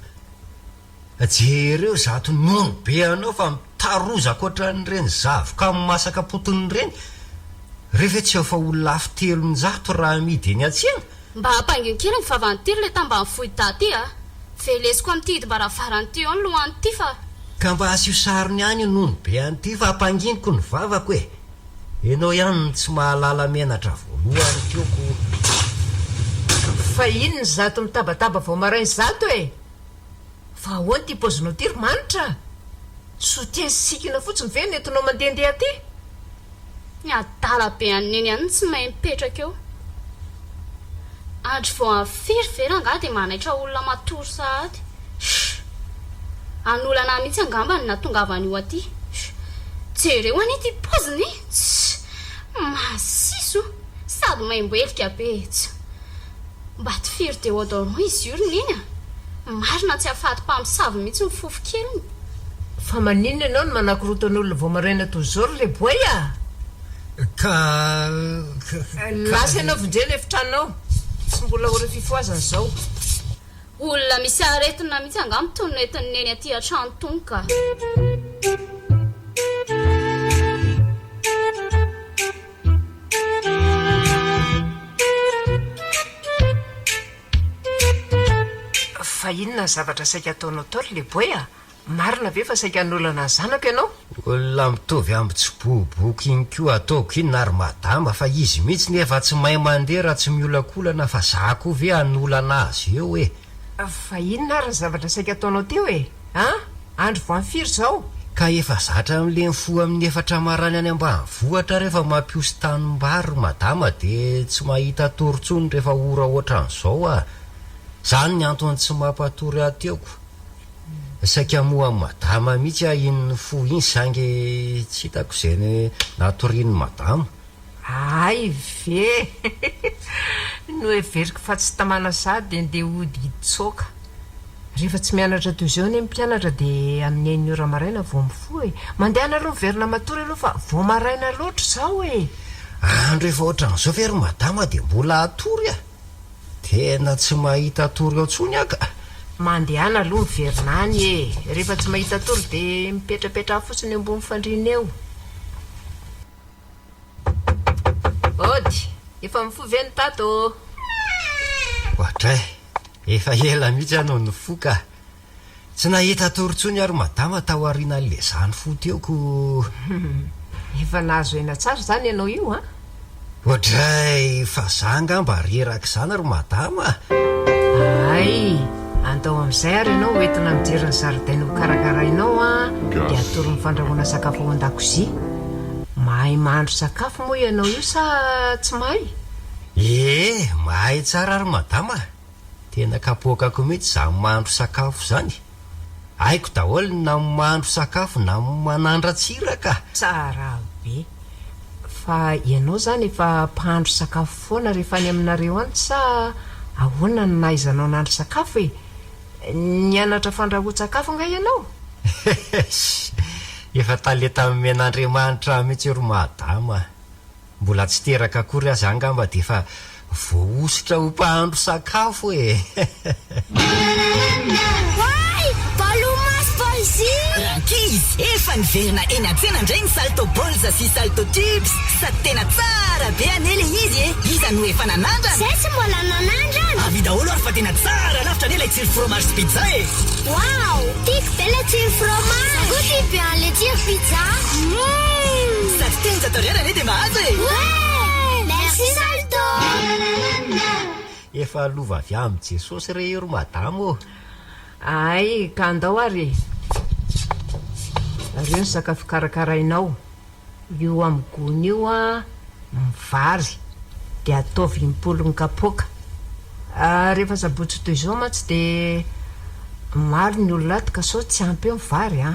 jereo zato nono be anao fa mitarozako ohatran'ireny zavoka masaka potony reny rehefa tsy ao fa olona afo 300 raha amidy eny atsena mba hampanginy kely ny favantiry le tamba ny fohy taty velesiko am'ty idibaravarany ty eo ny lohany ty fa ka mba asio sariny any nono be anyty fa hampanginiko ny vavako enao ihany tsy mahalala menatra voalohany tioko fa ino ny zato mitabataba vao marainy zato fa ahoany ty paozinao ty ry manitra sotia sikina fotsiny ve nentinao mandehandeha aty ny adala be aneny any tsy mahay mipetraka eo andro vao afiryvera anga dia manaitra olona matory sahady anolana mihitsy angambany natongavany io aty jereo any ity poziny masiso sady maimboelika be mba ty firy deodorant izy io roneny marina tsy afaty-mpamosavy mihitsy mifofo keliny fa maninona ianao no manakirotan'olona vao maraina toy zao ry leboy a ka lasa ianao vonjena efitranao tsy mbola ore fifoazana zao olona misy aretina mihitsy angamy tony entin'ny neny aty an-trano tony ka fa inona ny zavatra saika ataonao tao ry leboy a marina ve fa saika n'olana zanako ianao olona mitovy amby tsy boboky iny ko ataoko iny na ry madama fa izy mihitsy nefa tsy mahay mandeha raha tsy miolakolana fa zako ve anolana azy eo e fa inona ary ny zavatra saika ataonao teo e andro vo amfiry zao ka efa zatra amin'le mifo amin'ny efatra marany any ambanivohatra rehefa mampiosy tanimbary madama dia tsy mahita torontsony rehefa ora ohatran'izao a zany ny antony tsy mampatory ateoko saika moa amin'ny madama mihitsy a inony fo iny sange tsy hitako izay natorian'ny madama ay ve no everiko fa tsy tamana sady andeha ody hitsoka rehefa tsy mianatra toy izao ny mpianatra dia amin'ny 1 ora maraina vao mifo e mandehana aloha miverina matory aloha fa vao maraina loatra zao e andro efa ohatran'izao very madama dia mbola atory a tena tsy mahita tory ao ntsony aka mandehana aloha miverina any e rehefa tsy mahita tory dia mipetrapetra fotsiny ambony fandrina eo ody efa mifovy any tato ohatray efa ela mihitsy anao ny foka tsy nahita torontsony ary madama tao ariana n'le zany fo teoko efa nahazo ena tsara zany ianao io a ohatray fa zanga mba reraka izany ary madama ay andao amin'izay ary ianao hoentina mijery ny zaridaina ho karakarainao a dia atory ny fandrahoana sakafo ao an-dakozia mahay mahandro sakafo moa ianao io sa tsy mahay mahay tsara ary madama tena kapoakako mihitsy zany mahandro sakafo zany haiko daholo na mahandro sakafo na manandra tsiraka tsara be fa ianao zany efa mpahandro sakafo foana rehefa any aminareo any sa ahoana ny nahaizanao nandro sakafo e nianatra fandrahoan-tsakafo nga ianao efa taleta men'Andriamanitra mihitsy ro madama mbola tsy teraka akory azy angamba dia efa voaositra ho mpahandro sakafo e Rakis, efa niverina eny an-tsena indray ny salto bolza sy salto tubes sady tena tsara be anele izy iza no efa nanandrana zay tsy mbola nanandrana avy daholo ary fa tena tsara lavitra ane ilay tsiro fromage sy pizza e wow tiako be ilay tsiro fromage zago tia be an'ilay tsiro pizza sady teny zatoriana ane dia mahazo e merci salto efa lova avy amin'ny jesosy rehery madamo ay ka andao ary reo ny sakafo karakarainao io amin'ny gony io a mivary dia ataovy impolony kapoaka rehefa sabotsy toy izao mantsy dia maro ny olona aty ka sao tsy ampy eo mivary a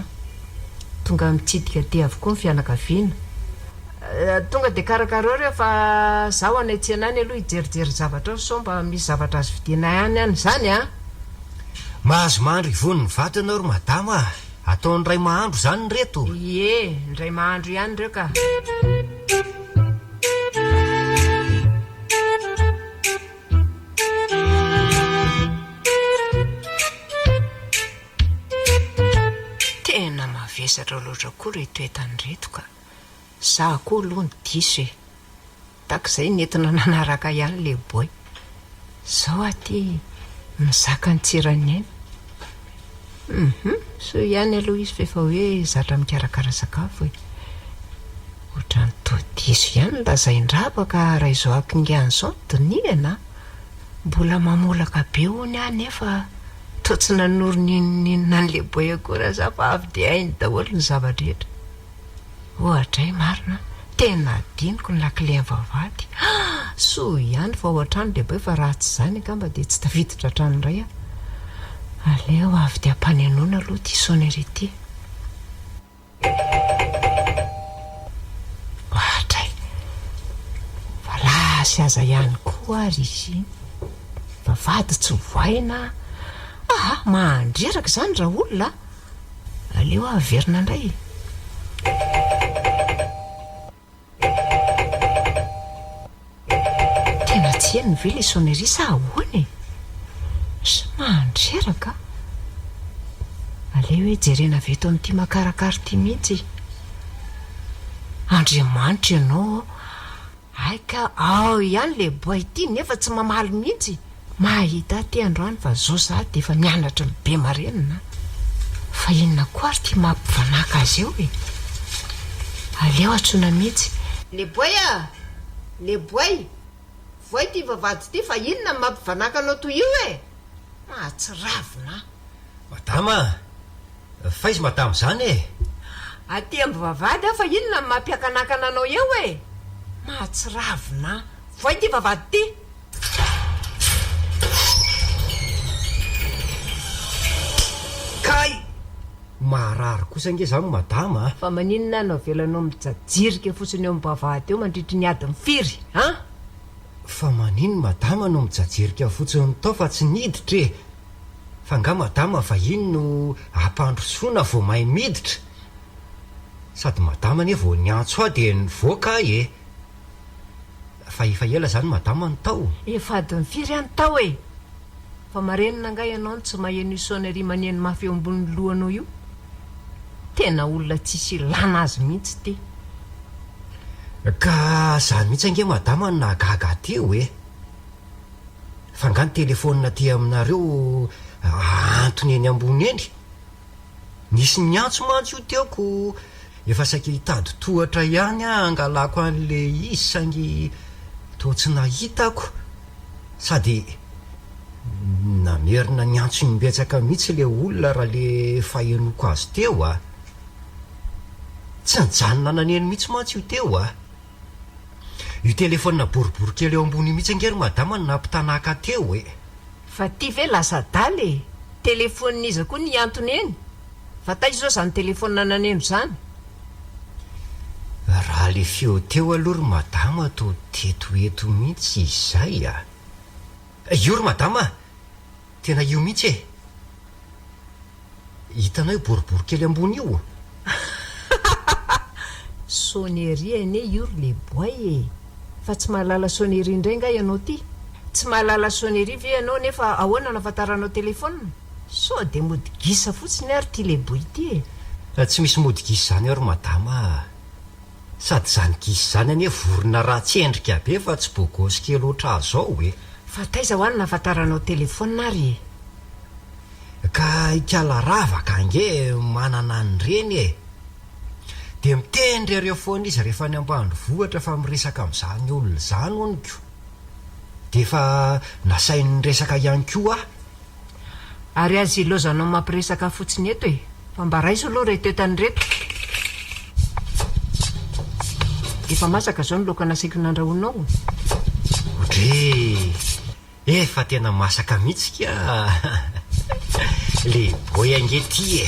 tonga mitsidika ty avokoa ny fianakaviana tonga dia karakareo rehefa zaho any atsenany aloha hijerijery zavatra ao sao mba misy zavatra azo vidina ihany any zany a mahazo mahandro ivony ny vato ianao ry madama ataony ray mahandro zany ny reto ndray mahandro ihany reo ka tena mavesatra loatra koa reto etany reto ka za koa aloha ny diso e takizay nentina nanaraka ihany leboy zao aty mizaka ny tsirany ainy so ihany aloha izy fefa hoe zatra mikarakara sakafo e ohatrany todiso ihany lazaindrapaka raha izao akingan'izao doniana mbola mamolaka be hony a nefa totsy nanoronina n'le boy akory za fa avy de hainy daholo ny zava-drehetra ohatra hy marina tena diniko ny lakile vavady so ihany fa ao an-trano de boy fa raha tsy zany angamba de tsy tafiditra trano ray aleo avy de ampanenona aloha ty sonnerie ty ohatray fa lasy aza ihany koa ary izy vavady tsy voaina mandreraka zany raha olona aleo averina indray tena tsy eny ve le sonnerie sa ahoany sy mandreraka aleo hoe jerena veto amin'ity makarakary ty mihitsy Andriamanitra ianao aika ao ihany le boy ty nefa tsy mamaly mihitsy mahita ty androany fa zao za de efa mianatra ny be marenina fa inona koa ary ty mampivanaka azy eo aleo atsona mihitsy le boy voay ty vavady ty fa inona ny mampivanaka anao toy io mahatsiravina madama fa izy madama zany aty amby vavady fa inona ny mampiakanakana anao eo mahatsiravina voay ty vavady ty kay marary kosa nge zany madama fa maninona anao velanao mijajirika fotsiny eo am'vavady eo mandritry ny adiny firy fa manino madama no mijajirika fotsiny tao fa tsy niditra fa nga madama va ino no ampandrosoana vo mahay miditra sady madama ne vo niantso a de nivoaka fa efa ela zany madama ny tao efa adiny firy any tao fa marenina nga ianao ny tsy maheno io sonnerie maneno mafy eo ambony lohanao io tena olona tsisy ilana azy mihitsy ty ka zany mihitsy ange madama ny nahagaga teo fa nga ny telefônina ty aminareo antony eny ambony eny nisy niantso mantsy io teoko efa saika hitady tohatra ihany angalako an'le izy sangy to tsy nahitako sady namerina niantso imbetsaka mihitsy le olona raha le fahenoko azy teo tsy nijanona naneny mihitsy mantsy io teo io telefônina boribory kely eo ambony mihitsy angery madama ny nampitanaka teo fa ty ve lasa daly telefônin'iza koa ny antony eny fa taizy zao zany telefônina naneno zany raha le feo teo aloha ry madama to tetoeto mihitsy izay io ry madama tena io mihitsy hitanao io boribory kely ambony io sonnerie ane io ry le boy fa tsy mahalala sonnerie indray nga ianao ty tsy mahalala sonnerie ve ianao nefa ahoana nafantaranao telefônina so de modigisa fotsiny ary ty le boy ty tsy misy modigisa zany ry madama sady zany gisy zany ane vorona raha tsy endrika be fa tsy bogosy kely oatra azao fa taiza ho any nafantaranao telefônina ary ka ikala ravaka ange manana an'ireny de mitendry areo foana izy rehefa ny ambanivohitra fa miresaka amin'izany olona zany oniko de efa nasainy resaka ihany koa ary azy ilozanao mampiresaka fotsiny eto fa mba raiso aloha reto etany reto efa masaka zao ny loka nasaiko nandrahonao otre efa tena masaka mihitsy ka le boy ange ty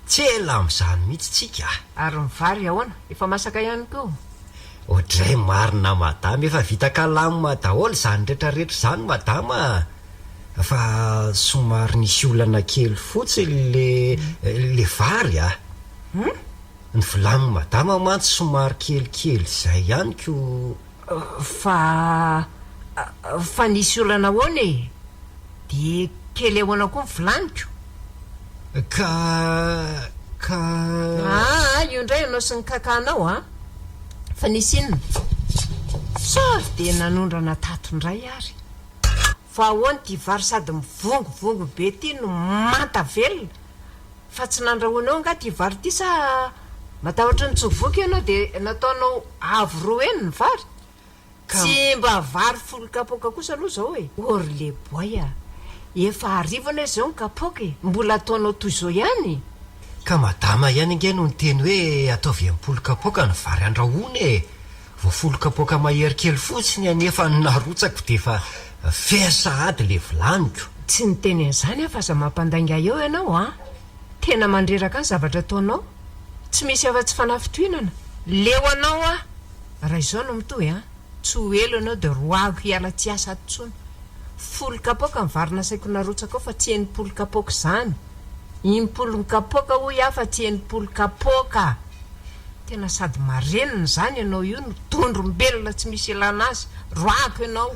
tsy ela am'izany mihitsy tsika ary mivary ahoana efa masaka ihany koa ohatray marina madama efa vita kalama daholo zany rehetrarehetra zany madama fa somary nisy olana kely fotsiny le vary ny volany madama mantsy somary kelikely zay ihany ko fa nisy olana ahoana de kely ahoana koa ny volaniko ka io indray ianao sy ny kakanao fa nisy inona so de nanondrana tatondray ary fa ahoany ty vary sady mivongovongo be ty no manta velona fa tsy nandrahoanao nga ty vary ty sa matahotra ny tsovoky ianao de nataonao avo roa eny ny vary tsy mba vary folo kapoka kosa aloha zao ory le boy efa arivana izao ny kapoka mbola ataonao toy izao ihany. ka madama ihany ange no ny teny hoe ataovy am-polo kapoka ny vary andrahoana e. voafolo kapoka mahery kely fotsiny anefa narotsako de efa fiasahady le vilaniko. Tsy ny teny an'izany fa aza mampandainga eo ianao a. Tena mandreraka ny zavatra ataonao. Tsy misy afa-tsy fanafitohinana. Leo anao a. Raha izao no mitohy a. Tsy ho elo anao de roako hiala tsy asa atsony. Folo kapoka ny vary nasaiko narotsaka ao fa tsy enimpolo kapoka izany. Impolo kapoka hoy afa tsy enimpolo kapoka. Tena sady marenina zany ianao io no tondrombelona tsy misy elana azy. Roako ianao.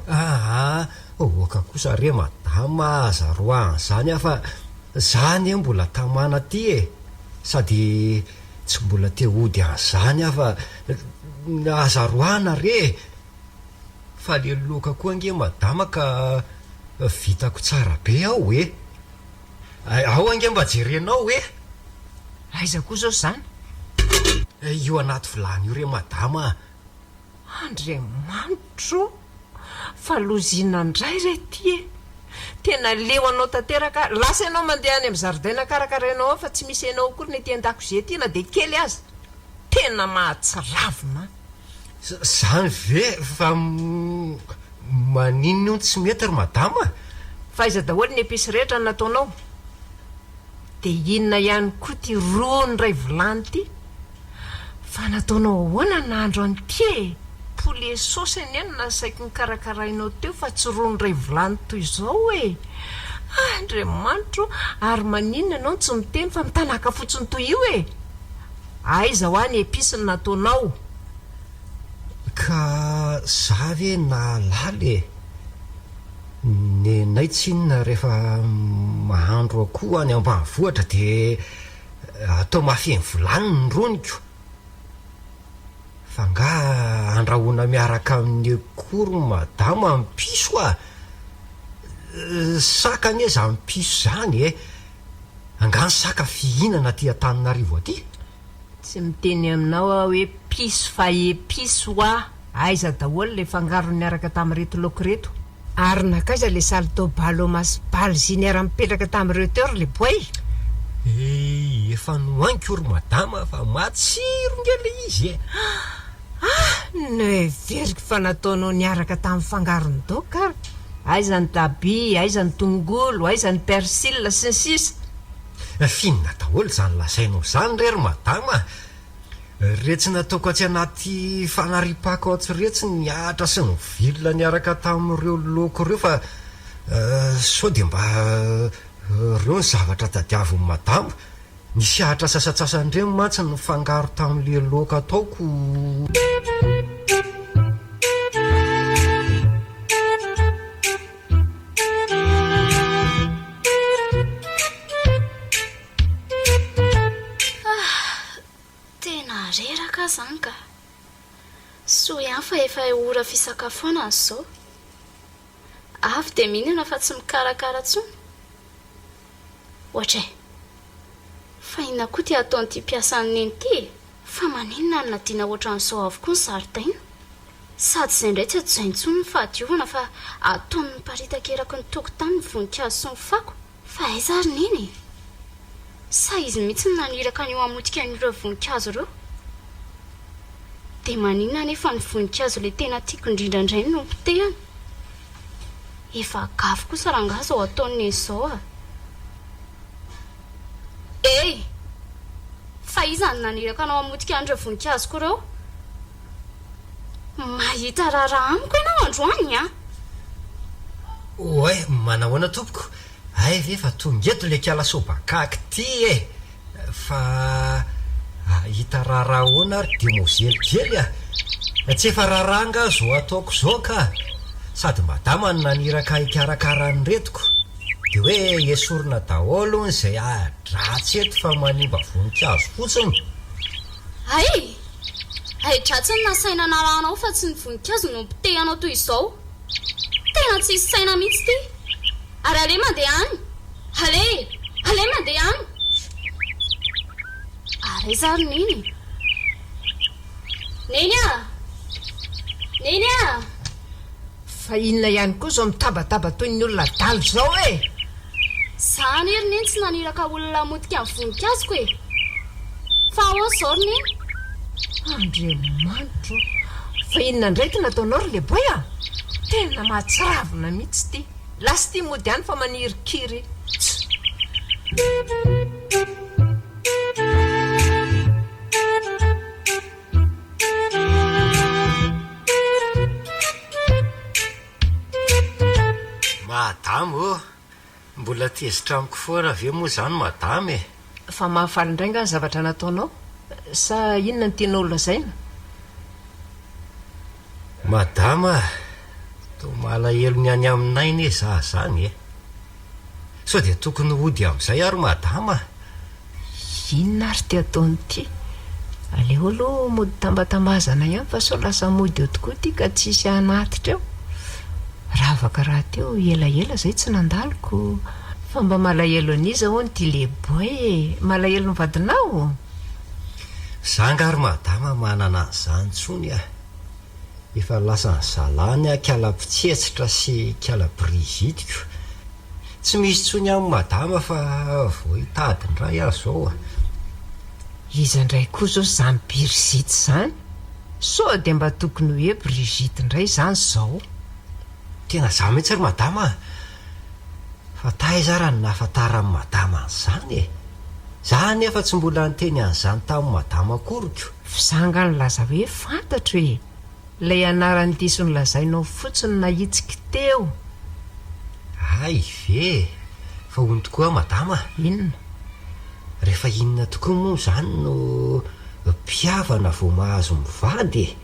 Oka kosa re madama aza roahana zany afa zany mbola tamana ty e. Sady tsy mbola te hody an'izany afa aza roahana re. Fa le loka koa ange madama ka vitako tsara be aho e. Ao ange mba jerenao e. Aiza koa zao zany? Io anaty vilany io re madama. Andriamanitro, fa lozina ndray re ty e. Tena leo anao tanteraka. Lasa ianao mandeha any amin'ny zaridaina karakarainao fa tsy misy ianao akory ny ety an-dakozia ty na de kely azy. Tena mahatsiravina. Zany ve fa maninona io tsy mety ry madama? Fa iza daholo ny episy rehetra nataonao. De inona ihany koa ty rony ray vilany ty. Fa nataonao ahoana nahandro an'ty e. Poulet sauce eny nasaiko ny karakarainao teo fa tsy rony ray vilany toy izao e. Andriamanitro, ary maninona ianao tsy miteny fa mitanaka fotsiny toy io e. Aiza ho any episy nataonao. Ka za ve nalaly e. Nenay tsinona rehefa mahandro akoho any ambanivohitra de atao mafeny vilany ny roniko. Fa nga andrahoana miaraka amin'ny akoro madama amin'ny piso a. Saka anie za amin'ny piso zany e. Angany saka fihinana ty Antananarivo aty. Tsy miteny aminao aho hoe piso fa episo a. Aiza daholo le fangaro niaraka tamin'ireto laoko reto. Ary nakaiza le salto balo masipal ziniara mipetraka tamin'ireo teo le boay. Efa noaniko ry madama fa matsiro nge le izy e. Neveriko fa nataonao niaraka tamin'ny fangarony daokara. Aiza ny tabi, aiza ny tongolo, aiza ny persile sy ny sisa. Finina daholo zany lasainao zany re ry madama. Retsy nataoko atsy anaty fanaripako atsy retsy niatra sy ny vilona niaraka tamin'ireo loko ireo fa sao de mba reo ny zavatra tadiaviny madama. Nisy ahatra sasatsasandreny mantsy ny fangaro tamin'le loka ataoko. Tena reraka zany ka. So ihany fa efa ora fisakafoana zao. Avy de mihinana fa tsy mikarakara tsony. Ohatra fa ina koa ty ataon'ty piasan'ny neny ty. Fa maninona ny nadiana ohatran'izao avokoa ny zaridaina. Sady izay indray tsy ato izay intsony ny fahadiovana fa ataony miparitaka eraky ny tokotany ny voninkazo sy ny fako. Fa aiza ary neny? Sa izy mihitsy naniraka ny eo amotika an'ireo voninkazo ireo. De maninona nefa ny voninkazo le tena tiako indrindra indray no potehany. Efa gafy kosa rangaza ao ataony izao a. Fa iza ny naniraka anao amotika an'ireo voninkazo koa ireo? Mahita raharaha amiko ianao androany a. Oe, manahoana tompoko. Ay ve fa tongeto le kiala sobakaky ty e. Fa hita raharaha ahoana ary de mozelykely a. Tsy efa raharanga zao ataoko zao ka. Sady madama ny naniraka hikarakara ny retiko. De hoe esorina daholo izay dratsy eto fa manimba voninkazo fotsiny. Ay dratsy ny nasaina naranao fa tsy ny voninkazo no mpotehanao toy izao. Tena tsy saina mihitsy ty. Ary ale mandeha any. Ale mandeha any. Are zary niny. Neny a. Fa inona ihany koa zao mitabataba toy ny olona daly zao e. zany ery neny tsy naniraka olona motika amin'ny vonikazoko e fa ahoa zao ry neny Andriamanitro fa inona ndray ty nataonao ry leboy a tena mahatsiravina mihitsy ty lasy ty mody any fa manirykiry madamo ô mbola tezitra amiko foana aveo moa zany madamo e fa mahafaly indray nga ny zavatra nataonao sa inona ny tianao lazaina madama to malahelo ny any aminay ne za zany e sao dia tokony hody amin'izay ary madama inona ary ty ataony ty aleo aloha mody tambatambazana ihany fa sao lasa mody eo tokoa ty ka tsisy anatitra eo raha afaka raha teo elaela zay tsy nandaloko fa mba malahelo aniza hoany ty leboy e malahelo ny vadinao zanga ary madama manana an'izany tsony a efa lasa ny zalany a kala-pitsetsitra sy kala-brizitiko tsy misy tsony amin'ny madama fa vo hitadindray azy zao a iza ndray koa zao zany Brigitte zany sao dia mba tokony hoe Brigitte indray zany zao tena za mihitsy ry madama fa taiza raha ny nahafantara amin'ny madama an'izany e za nefa tsy mbola niteny an'izany tamin'ny madama koriko fizanga ny laza hoe fantatro e ilay anarany diso ny lazainao fotsiny nahitsika teo ay ve fa ony tokoa madama inona rehefa inona tokoa moa zany no mpiavana vo mahazo mivady e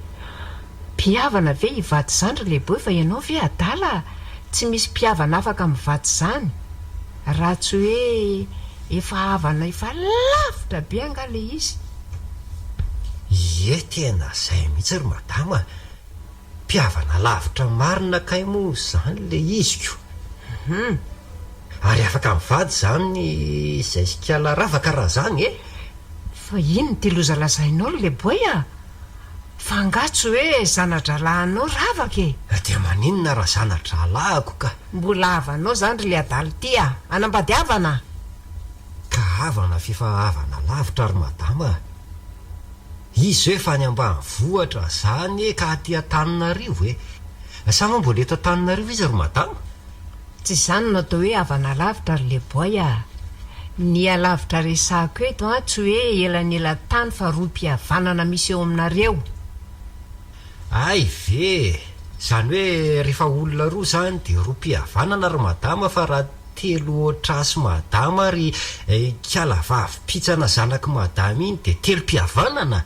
mpiavana ve hivady zany ry leboy fa ianao ve adala tsy misy mpiavana afaka mivady zany raha tsy hoe efa havana efa lavitra be anga le izy ie tena zay mihitsy ry madama mpiavana lavitra marina kay moa zany le iziko ary afaka mivady zany izay sikala ravaka raha zany e fa ino ty loza lazainao ry leboy a fa angatsy hoe zanadralahinao ravaka e dia maninona raha zanadralahako ka mbola havanao zany ry le adalo ty a anambady havana ka havana fifa havana lavitra ry madama izy hoe fa ny ambany vohatra zany ka aty Antananarivo e sama mbola eto Antananarivo izy ry madama tsy zany natao hoe havana lavitra ry leboy a ny alavitra resako eto a tsy hoe elanela tany fa roam-pihavanana misy eo aminareo ay ve zany hoe rehefa olona roa zany dia roam-pihavanana ry madama fa raha telo trasy madama ry kalavavy pitsana zanaky madama iny dia telo mpihavanana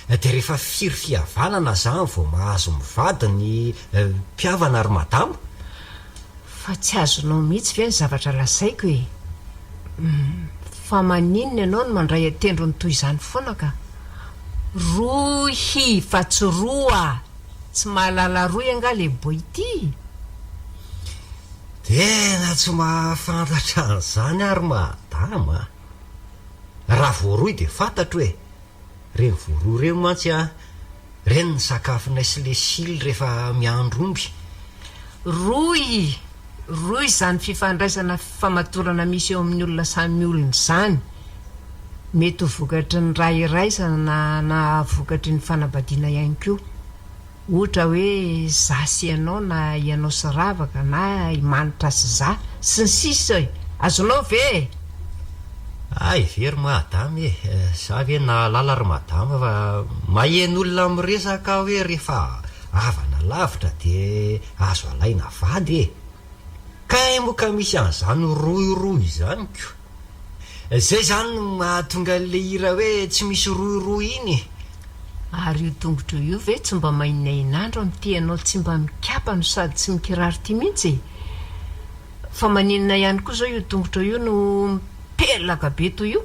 dia rehefa firy fihavanana zany vo mahazo mivady ny mpiavana ry madama fa tsy azonao mihitsy ve ny zavatra lasaiko e fa maninona ianao no mandray atendro ny toy izany foana ka rohy fa tsy roa tsy mahalala roy anga leboy ty tena tsy mahafantatra an'izany ary madama raha voaroy dia fantatro hoe reny voaroy reny mantsy a reny ny sakafonay sy le sily rehefa miandromby roy zany fifandraisana famatorana misy eo amin'ny olona samy olona zany mety ho vokatry ny ray iraisana na vokatry ny fanambadiana ihany koa ohatra hoe za sy ianao na ianao sy ravaka na imanitra sy za sy ny sisa e azonao ve ay very madama za ve nahalala ry madama fa mahen'olona miresaka hoe rehefa havana lavitra dia azo alaina vady e kay moka misy an'izany roiroy zany ko zay zany no mahatonga le hira hoe tsy misy roiroy iny ary io tongotra io ve tsy mba mainainandro amty anao tsy mba mikapa no sady tsy mikirary ty mihitsy fa maninona ihany koa zao io tongotra io no mipelaka be toy io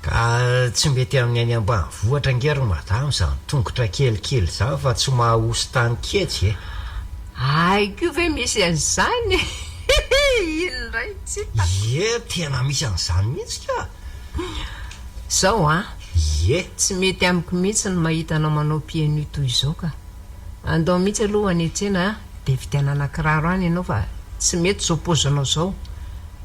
ka tsy mety amin'ny any ambany vohatra ngery madama zany tongotra kelikely zany fa tsy mahahosy tany ketsy aiko ve misy an'izany inondray tsy tena misy an'izany mihitsy ka zao a ie tsy mety amiko mihitsy ny mahita anao manao piano toy izao ka andao mihitsy aloha any an-tsena dia vidianana kiraro any ianao fa tsy mety zao pozanao zao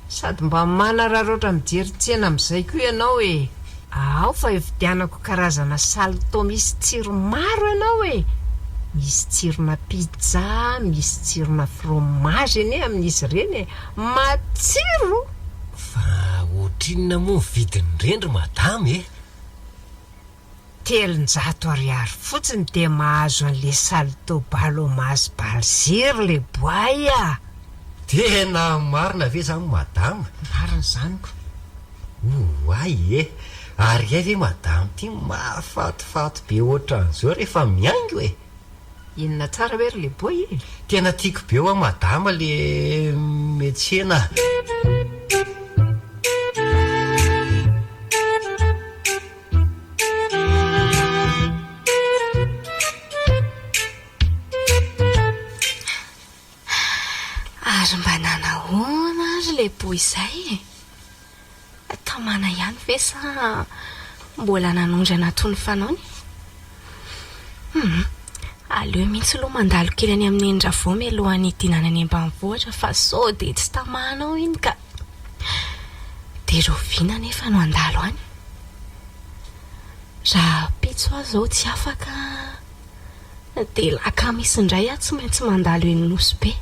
sady mba manararoatra mijerytsena amin'izay koa ianao e. Ao fa evidianako karazana salto misy tsiro maro ianao e. Misy tsirona pizza, misy tsirona fromage eny amin'izy ireny e. Matsiro. Fa ohatrinona moa vidiny rendry madame e? 300 ariary fotsiny dia mahazo an'le salto balomazy balzir le boay a. Tena marina ve zany madame? Marina zaniko. Ay e, ary ay ve madame ty mahafatifaty be ohatran'izao rehefa miaingo e? Inona tsara hoe ry le boy e? Tena tiako be ho madame le metsena. Ary mba nanahoana ary le boy izay e? Tamana ihany ve sa mbola nanondry anatony fanaony? Aleo mihitsy aloha mandalo kely any amin'ny Endravoa alohan'ny idinana any ambanivohitra fa sao dia tsy tamanao iny ka dia roviana nefa no andalo any. Raha pitso aho zao tsy afaka dia laka misy indray aho tsy maintsy mandalo eny Nosy be.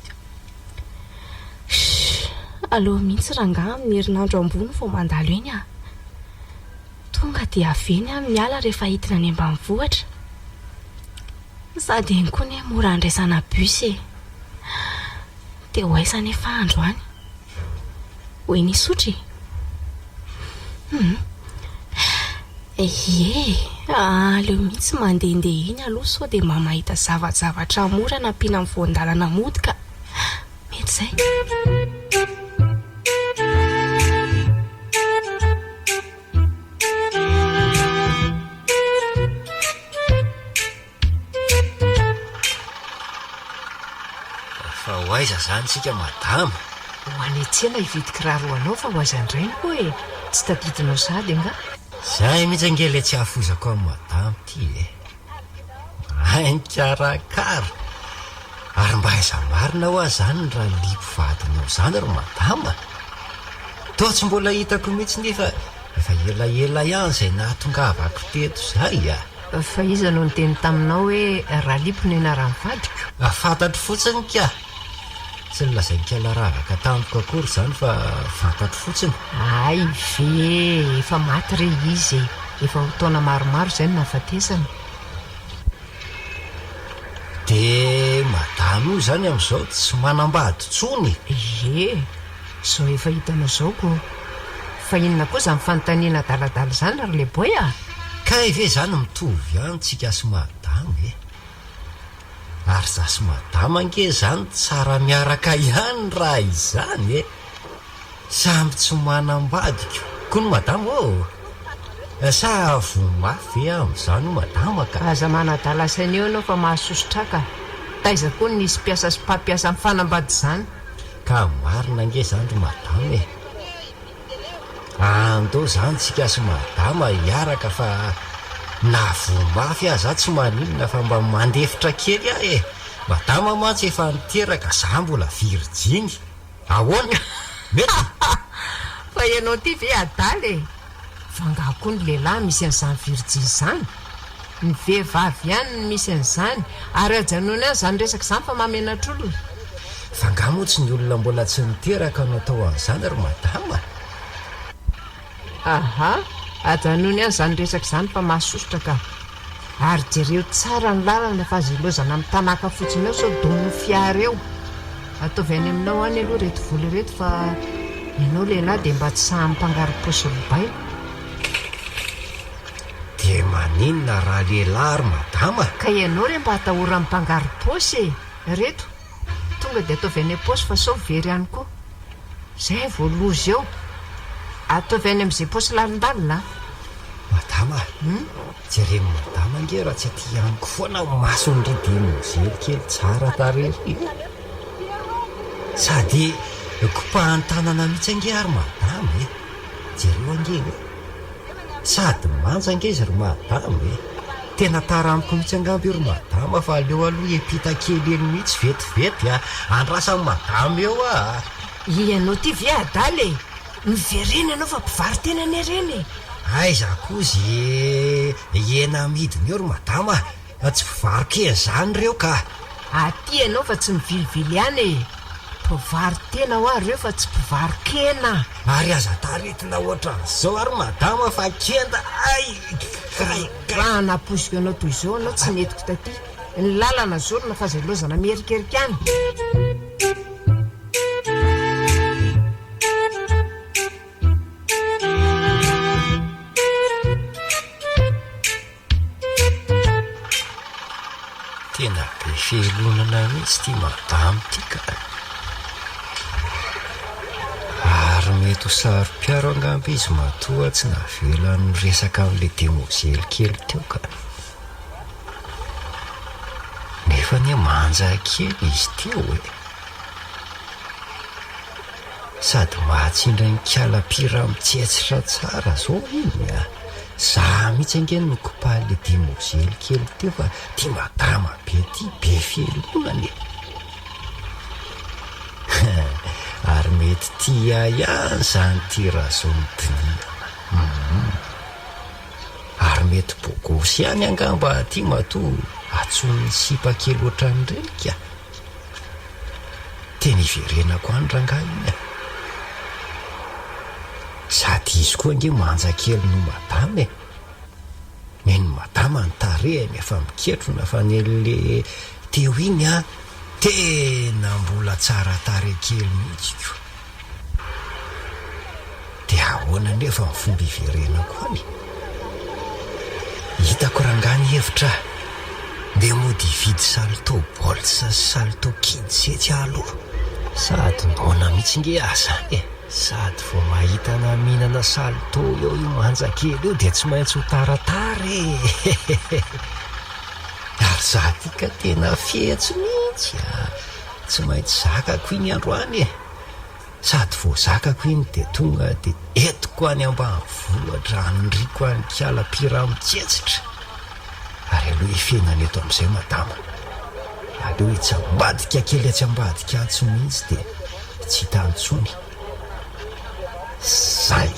Aleo mihitsy rangaha amin'ny herinandro ambony vao mandalo eny ah. Tonga dia aveny aho miala rehefa hidina any ambanivohitra. Sady eny koa ny mora andraisana bus e. Dia ho aiza nefa androany? Hoe nisotry? Aleo mihitsy mandehandeha iny aloha sao dia mba mahita zavatra mora nampiana amin'ny voandalana mody ka mety zay. Fa ho aiza zany tsika madame? Ho any tsena hividy kiraro anao fa ho aiza indray ny koa e. Tsy tadidinao sady nga. Zay mihitsy angely tsy hafozako amin'ny madame ty e. Karakara. Ary mba aiza marina ho azy zany raha lipo vadinao zany ry madame. Toa tsy mbola hitako mihitsy nefa efa elaela ihany izay nahatongavako teto zay a. Fa iza no niteny taminao hoe raha lipo ny anaran'ny vadiko? Fantatro fotsiny ka. Tsy nilazain-kela ravaka tamiko akory zany fa fantatro fotsiny. Ay ve efa maty re izy e. Efa ho taona maromaro izay no nahafatesana. Dia madame io zany amin'izao tsy manambady tsony. Zao efa hitanao zao ko. Fa inona koa zany fanontaniana daladala zany ary le boy a? Ka ve zany mitovy ihany tsika sy madame e? Ary za sy madame ange zany tsara miaraka ihany raha izany e. Samby tsy manambadiko koa ny madame o. Sa vomafy amin'izany o madame ka. Aza manadala saina eo anao fa mahasosotraka. Taiza koa nisy piasa sy mpampiasa amin'ny fanambady zany. Ka marina ange zany ry madame e. Andao zany tsika sy madame hiaraka fa na vomafy aza tsy maninona fa mba mandefitra kely aho e. Madame mantsy efa niteraka za mbola virginy. Ahoana? Mety? Fa ianao ty ve adaly e. Fangaha koa ny lehilahy misy an'izany virginy zany. Ny vehivavy ihany no misy an'izany. Ary ajanony any zany resaka izany fa mamenatra olona. Fangaha moa tsy ny olona mbola tsy niteraka no atao an'izany ry madame. Ajanony any zany resaka izany fa mahasosotra ka. Ary jereo tsara ny lalana fa azo ilozana amin'ny tanàka fotsiny eo sao domon'ny fiara eo. Ataovy any aminao any aloha reto voly reto fa ianao lehilahy dia mba tsy sahy mpangarom-paosy robaina. Dia maninona raha lehilahy ry madame? Ka ianao re mba hatahora amin'ny mpangarom-paosy e. Reto tonga dia ataovy any am-paosy fa sao very ihany koa. Zay voalozy eo. Ataovy any amin'izay paosy lalindalina. Madame, jereny madame ange raha tsy aty ihanyko foana masony ridiny kely tsara tarery. Sady kopahany tanana mihitsy ange ary madame e. Jereo ange e. Sady manja ange izy ry madame e. Tena taramiko mihitsy angamby io ry madame fa aleo aloha epita kely eny mihitsy vetivety andrasan'ny madame eo a. ianao ty viadaly miverena anao fa mpivarytena ny reny aiza kozy iena midiny eo ry madama tsy mpivarokeny zany reo ka aty ianao fa tsy mivilivily ihany mpivarytena ho ary reo fa tsy mpivarokena ary aza taretina ohatra n'izao ary madama fa kenda ay raha naposiko anao toy izao anao tsy netiko taty ny lalana zorona fa zay lozana mierikerika any tena be felonana mihitsy ty madama ty ka ary mety ho saro-piaro angamby izy matoa tsy navelany resaka amin'le demozely kely teo ka nefa ny manja kely izy teo e sady mahatsindra ny kalapira mitsetsitra tsara zao iny a za mihitsy angeny nokopahan'le demozely kely teo fa ty madama be ty be felonany ary mety tia ihany zany ty razao mitiniana ary mety bogosy ihany angamba ty mato atsony sipa kely ohatran'ireny ka tena iverenako any rangahy iny sady izy koa nge manja kely no madama ny madama ny tarehany efa miketrona fa nyle teo iny a tena mbola tsara tare kely mihitsy dia ahoana nefa ny fomba iverenako any hitako rangany hevitra mbe mody hividy salto bolsa sy salto kidsetsy aloha sady nona mihitsy nge azany sady vo mahita na mihinana salto eo io manja kely eo dia tsy maintsy ho taratara ary za ty ka tena fetsy mihitsy tsy maintsy zakako iny androany sady vo zakako iny dia tonga dia etiko any ambanivohitra anondriko any kalapira mitsetsitra ary aloha ifenany eto amin'izay madama aloha itsy ambadika kely atsy ambadika atsy mihitsy dia tsy hitantsony zay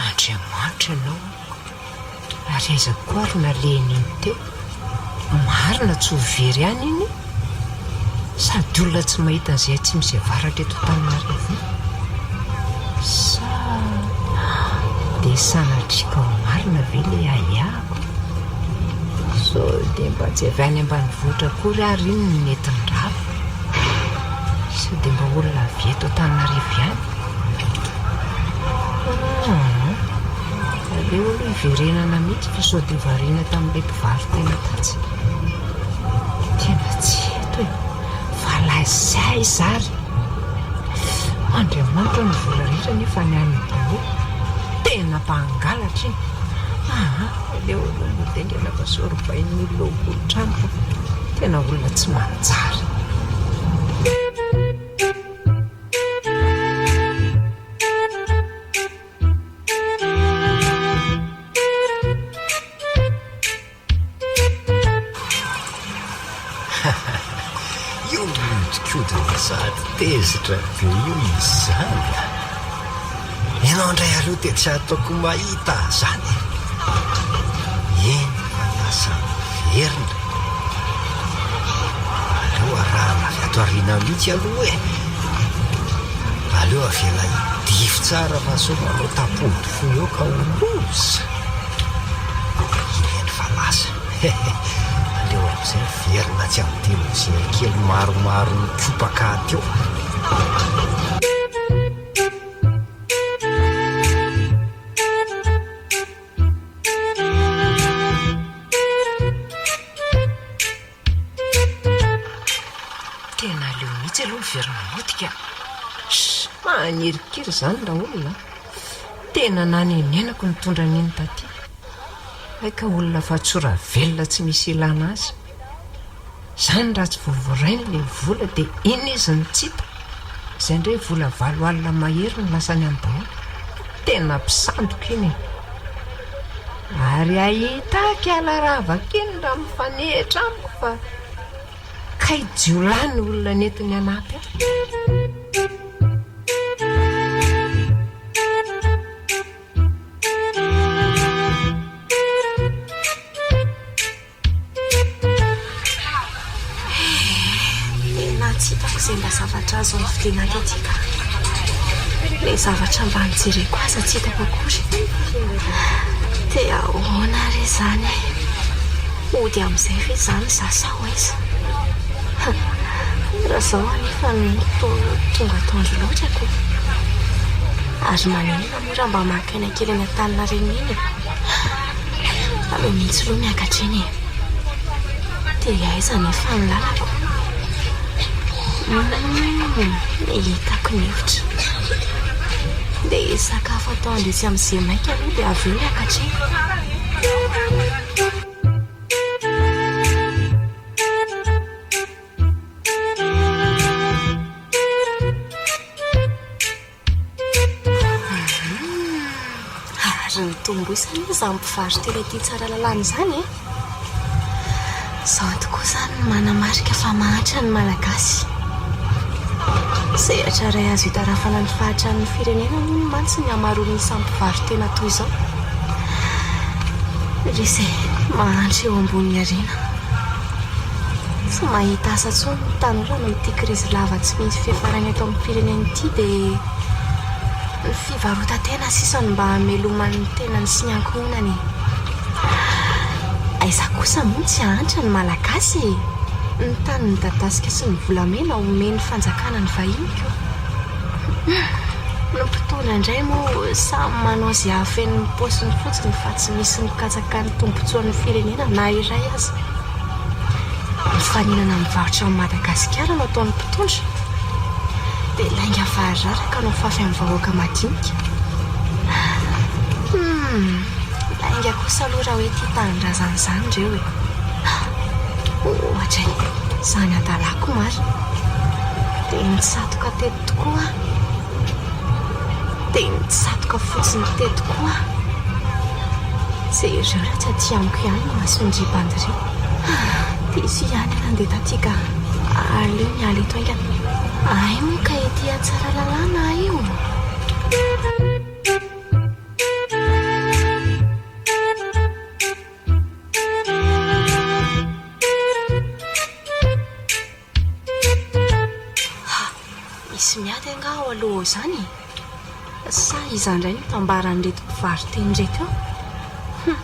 andriamanitra anao ary aiza koa ary naleny iny teo marina tsy ho very any iny sady olona tsy mahita an'izay tsy misy avaratra eto tanarivy sa dia sanatrika ho marina ve le aiako so dia mba tsy avy any ambanivohitra kory ary iny ny netiny rava so dia mba olona avy eto tanarivy ihany le olo iverenana mihitsy fa sao dia variana tamin'ilay mpivarytena tatsy tena tsy eto e fa lazay zary andriamanitra ny vola rehetra nefa ny any daholo tena mpangalatra iny le olo modengana fa sorobain'ny lokoltrano fa tena olona tsy manjary sady tezitra be io izy zany ianao ndray aloha dia tsy ataoko mahita zany eny fa lasa miverina aloha raha navy ato ariana mihitsy aloha aloha avela hidify tsara fa so manao tapody fo eo ka oloza ineny fa lasa aleo am'izay verina tsy amin'ny demozely kely maromaro mikopaka teo tena aleo mihitsy aloha miverina motika manerikiry zany raha olona tena nanenenako nitondra n'iny taty aika olona fa tsora velona tsy misy ilana azy zany raha tsy vovorainy le vola dia iny izy ny tsipa izay ndray vola valo alina mahery ny lasany any daholo tena mpisandoka iny ary ahitaka alaravakeny raha mifanehitra amiko fa kay jiolany olona netiny anampy tsy hitako izay mba zavatra azo amin'ny fidenako atyka ilay zavatra mba mijereko aza tsy hitako akory dia ahoana re zany ody amin'izay ve zany zasao aiza raha zao anefa tonga tandro loatrako ary manina moa raha mba makaina kely any an-tanina reny iny aloha mihitsy loha miakatra eny dia aiza nefa ny lalako hitako ny hevitra dia sakafo atao andresy amin'izay maika aloha dia avy eo miakatra ary ny tomboisany izaho mpivarotra telo aty tsara lalàna izany izao tokoa izany manamarika fa mahatra ny malagasy izay atraray azo hitarafana ny fahatran'ny firenena moa ny mantsy ny hamaroany isan'ny mpivarotena toy izao resay mahantra eo ambon'ny arena tsy mahita asa tsony ny tanora no ity krizy lava tsy misy fiafarany ato amin'ny firenena ity dia ny fivarotan-tena sisany mba hamelomany tenany sy ny ankohonany aiza kosa moa tsy hantra ny malagasy ny tany ny dadasika sy ny volamena omeny fanjakana ny vahiniko no mpitona indray moa samy manao izay hafen'ny paosiny fotsiny fa tsy misy mikatsakany tombontsoan'ny firenena na iray aza mifaninana mivarotra amin'ny madagasikara no ataon'ny mpitondra dia lainga vahararaka no fafy amin'ny vahoaka madinika lainga kosa aloha raha hoe tia tanindrazan'izany ireo ohatra izany adalako mary dia nitsatoka teto tokoa dia nitsatoka fotsiny teto koa izay ireo raha tsy aty amiko ihany no masondry-bandire dia izy ihany nandeha tatika aleo miala eto aingana ay moa ka ety atsara lalàna io miady anga ao aloha izany sa iza indray no tambaran'reto mpivaroteny reto eo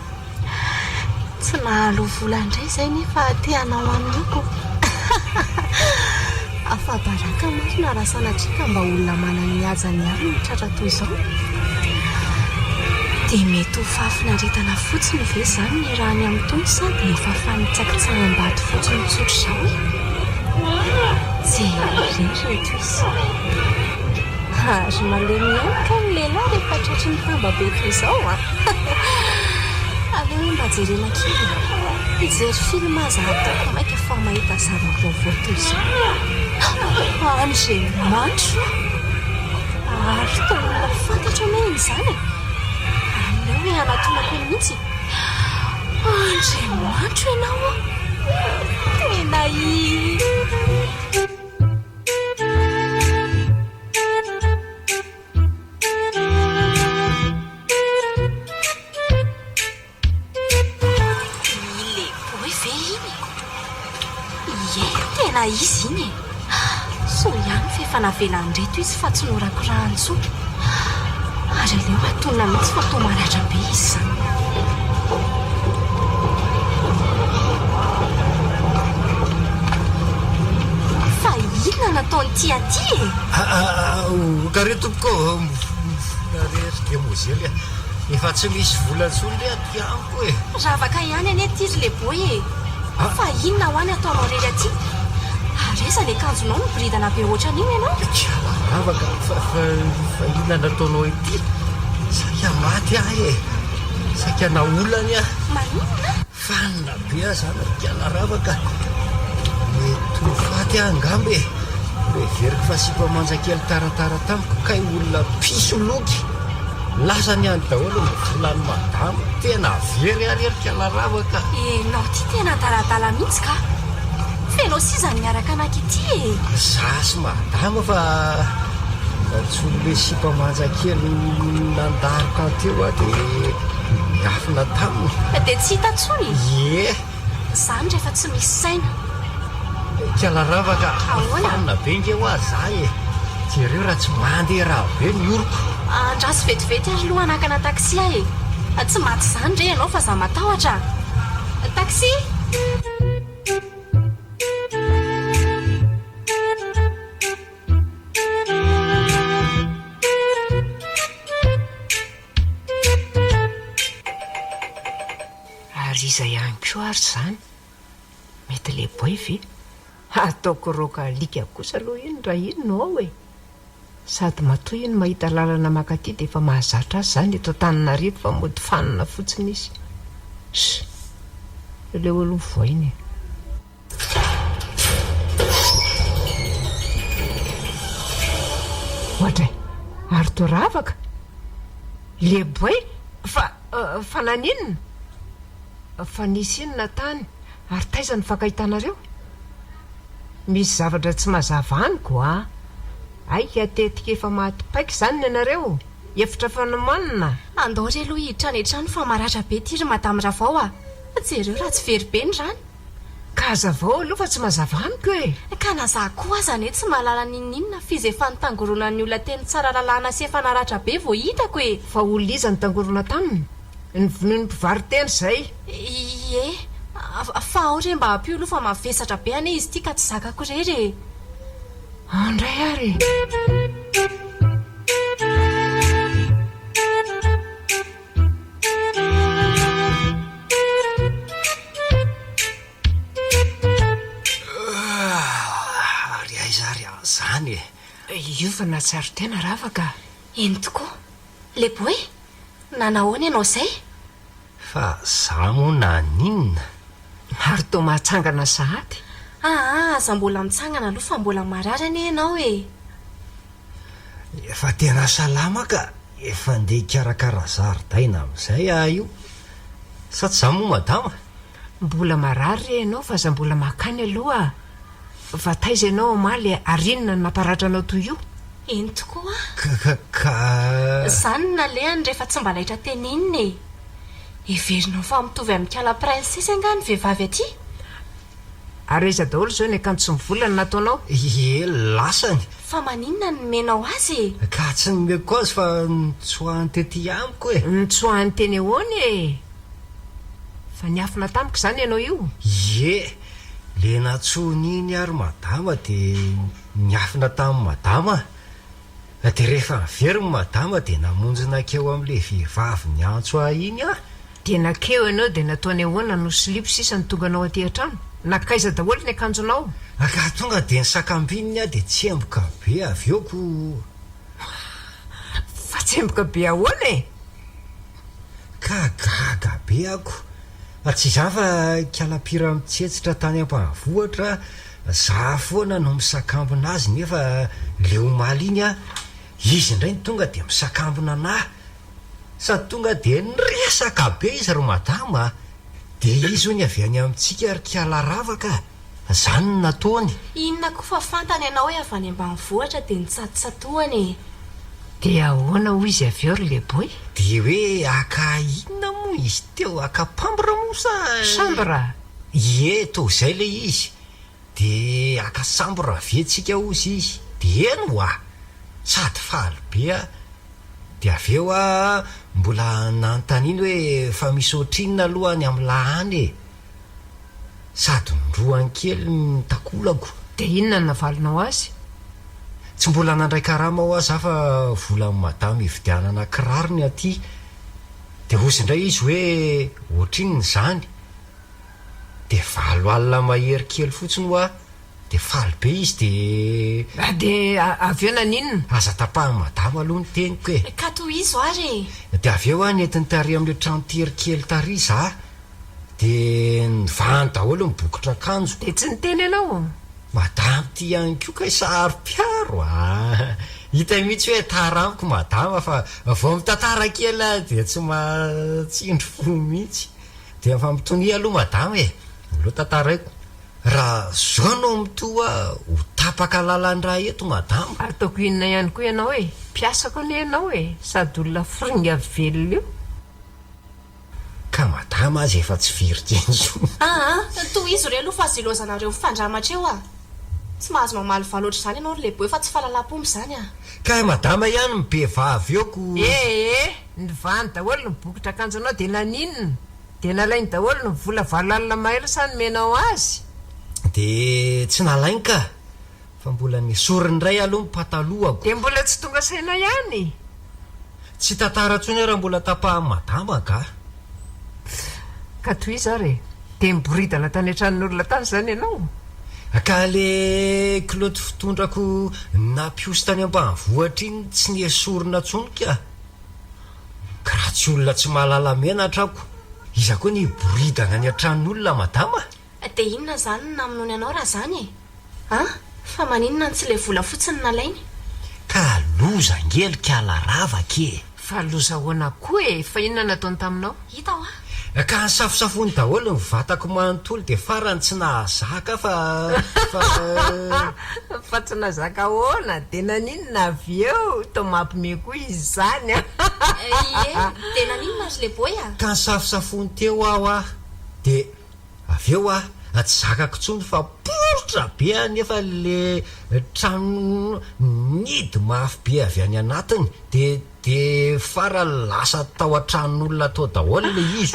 tsy nahalo vola indray izay nefa teanao aminako afabaraka marina raha sanatrika mba olona manany azany ary mitratra toy izao dia mety ho fafinaretana fotsiny ve izany ny raha ny amin'ny tony sa dia efa fanitsakitsaham-bato fotsiny mitsotro izao jerereto izy ary malemy ihany ka ny lehilahy rehefa tratry ny tambabe toy izao aleo mba jerena kely ijery film aza ataoko maika fa mahita zava-baovao toy izao andre mantro ary tolona fantatra meny izany aleo hoe anatonako eny mihitsy andre mantro ianao tena tena izy iny so ihany fefa navelan'reto izy fa tsy norako raha antso ary aleo atonina mihitsy fa to maratra be izy zany fa inona nataony aty kare tompoko narery mozely efa tsy misy volantsony le aty amiko ravaka ihany anety izy le boy fa inona ho any ataonao rery aty areza ny akanjonao no bridana be ohatrany iny ianao ravaka fa inona nataonao ity saika maty ahy saika naolany ah maninona fanina be ah zany kiana ravaka mety ho faty angambe reveriko fa sipa manjakely taratara tamiko kay olona piso loky lasa ny any daholo ny volany madama tena very arerika laravaka. Enao ty tena daladala mihitsy ka fenao sizany miaraka anaky ity e. Zasy madama fa tsy olole sipamanja kely nandaroka teo a dia miafina taminy dia tsy hita tsony ye zany rehefa tsy misy saina. kalaravaka Ahoana? fanina be nge ho azy zay e jereo raha tsy mandeha raha be ny oroko. Andraso vetivety ary loha anakana taksi e. Tsy maty zany re ianao fa za matahotra. Taksi! Ary iza ihany koa ary zany mety le boy ve ataoko roka alika kosa aloha iny raha iny no ao e. Sady matoa iny mahita lalana makaty dia efa mahazatra azy zany eto Antananarivo fa mody fanina fotsiny izy. Leo aloha voainy ohatra ary to ravaka le boy fa naninona fa nisy inona tany ary taiza ny fakaitanareo. Misy zavatra tsy mazava aniko a. Aika tetika efa maty-paiky zany ny anareo efitra fanomanina. Andao re aloha hiditra any an-trano fa maratra be tiry madama Ravao a. Jereo raha tsy very be ny rany. Ka hazavao aloha fa tsy mazava aniko e. Ka na za koa azany tsy mahalala ninninona fizy efa nitangorona ny olona teny tsara lalàna sy efa naratra be vao hitako e. Fa olona iza nitangorona taminy ny vonoiny mpivaroteny zay. Ie fa ao re mba ampio aloha fa mavesatra be ane izy ity ka tsy zakako rery. Andray ary ary aizary zany e. io fa natsaro tena ravaka. Eny tokoa le boy nanahoana ianao zay. Fa za moa na ninona Ary to mahatsangana sahady. Aza mbola mitsangana aloha fa mbola marary ane ianao e. efa tena salama ka efa ndeha hikarakara zaridaina amin'izay io sa tsy za moa madama. Mbola marary re ianao fa za mbola makany aloha. Fa taiza ianao maly arinona ny mamparatra anao toy io. Eny tokoa ka zany nalehany rehefa tsy mba laitra teny inona e. Everinao fa mitovy amin'ny kala princesse anga ny vehivavy aty. Ary aiza daholo zao ny akanjo sy mivolana nataonao. ye lasany Fa maninona ny menao azy e. ka tsy nomeko azy fa nitsoahany tety amiko e. Nitsoahany teny ahoany e. Fa niafina tamiko zany ianao io. ye le natsony iny ary madama dia niafina tamin'ny madama dia rehefa niveriny madama dia namonjina keo amin'le vehivavy ny antso iny a. Dia nakeo ianao dia nataony ahoana no silipo sisa ny tonga anao aty an-trano. Nakaiza daholo ny akanjonao. Ka tonga dia ny sakambininy a dia tsemboka be avy eoko. Fa tsemboka be ahoana e. Ka gaga be ako. Tsy za fa kalapira mitsetsitra tany ampahavoatra za foana no misakambona azy nefa le omaly iny a izy indray ny tonga dia misakambona anahy sady tonga dia niresaka be izy ro madama dia izy ho ny avy any amintsika ary kiala ravaka zany ny nataony. Inona koa fa fantany ianao hoe avy any ambanivohitra dia nitsatotsatoany e. Dia ahoana ho izy avy eo ry le boy. Dia hoe aka inona moa izy teo aka pambra mosa Sambra. ye to zay le izy dia aka sambra ventsika ozy izy dia eno a sady faly be a dia avy eo a mbola nanontaniany hoe fa misy ohatrinona alohany amin'ny lahany e sady nindroany kely ny takolako. Dia inona ny navalonao azy. Tsy mbola nandray karama ho azy fa vola amin'ny madama hividianana kirarony aty dia ozy indray izy hoe ohatrinony zany dia 7 alina mahery kely fotsiny hoa dia faly be izy dia Dia avy eo naninona. aza tapahan'ny madama aloha ny teniko e. Ka toy izo ary dia avy eo a nentiny tary amin'le trano tery kely tary za dia nivany daholo mibokotra akanjo. Dia tsy niteny ianao. Madama ty ihany koa ka sary piaro hita mihitsy hoe taramiko madama fa vao mitantara kely dia tsy matsindro fo mihitsy dia fa mitoni aloha madama e lo tantaraiko raha zao no mitoa ho tapaka lalandraha eto madama ataoko inona ihany koa ianao e mpiasako ny ianao e sady olona fringa velona io ka madama azy efa tsy viritrenso toy izy re aloha fa azylozanareo fandramatra eo tsy mahazo mamaly valoatra izany ianao ry lehibe fa tsy fahalala-pomby zany ka madama ihany mibe vavy eoko ny vany daholo ny bokotra akanjo anao dia naninona dia nalainy daholo ny vola valalina mahelo sa ny menao azy dia tsy nalainy ka fa mbola nisoriny iray aloha nypatalohako dia mbola tsy tonga saina ihany tsy tantara ntsony raha mbola tapahan'ny madama ka toy iza re dia miboridana tany an-tranon'olona tany izany ianao ka le kiloty fitondrako nampiosy tany ambanivohatra iny tsy niesorina ntsony ka raha tsy olona tsy mahalala menatra ako iza koa ny boridana ny an-tranon'olona madama dia inona zany naminony ianao raha zany fa maninona tsy le vola fotsiny nalainy ka loza ngely kala ravaka fa loza hoana koa e fa inona nataony taminao hita ka nsafosafony daholo ny vatako manontolo dia farany tsy nahazaka fa tsy nazaka hoana dia naninona avy eo to mampime koa izy zany dia naninona azy leboy ka nsafosafony teo aho dia avy eo tsy zakako ntsony fa porotra be nefa le trano nidy mafy be avy any anatiny dia fara lasa tao an-tranon'olona tao daholo le izy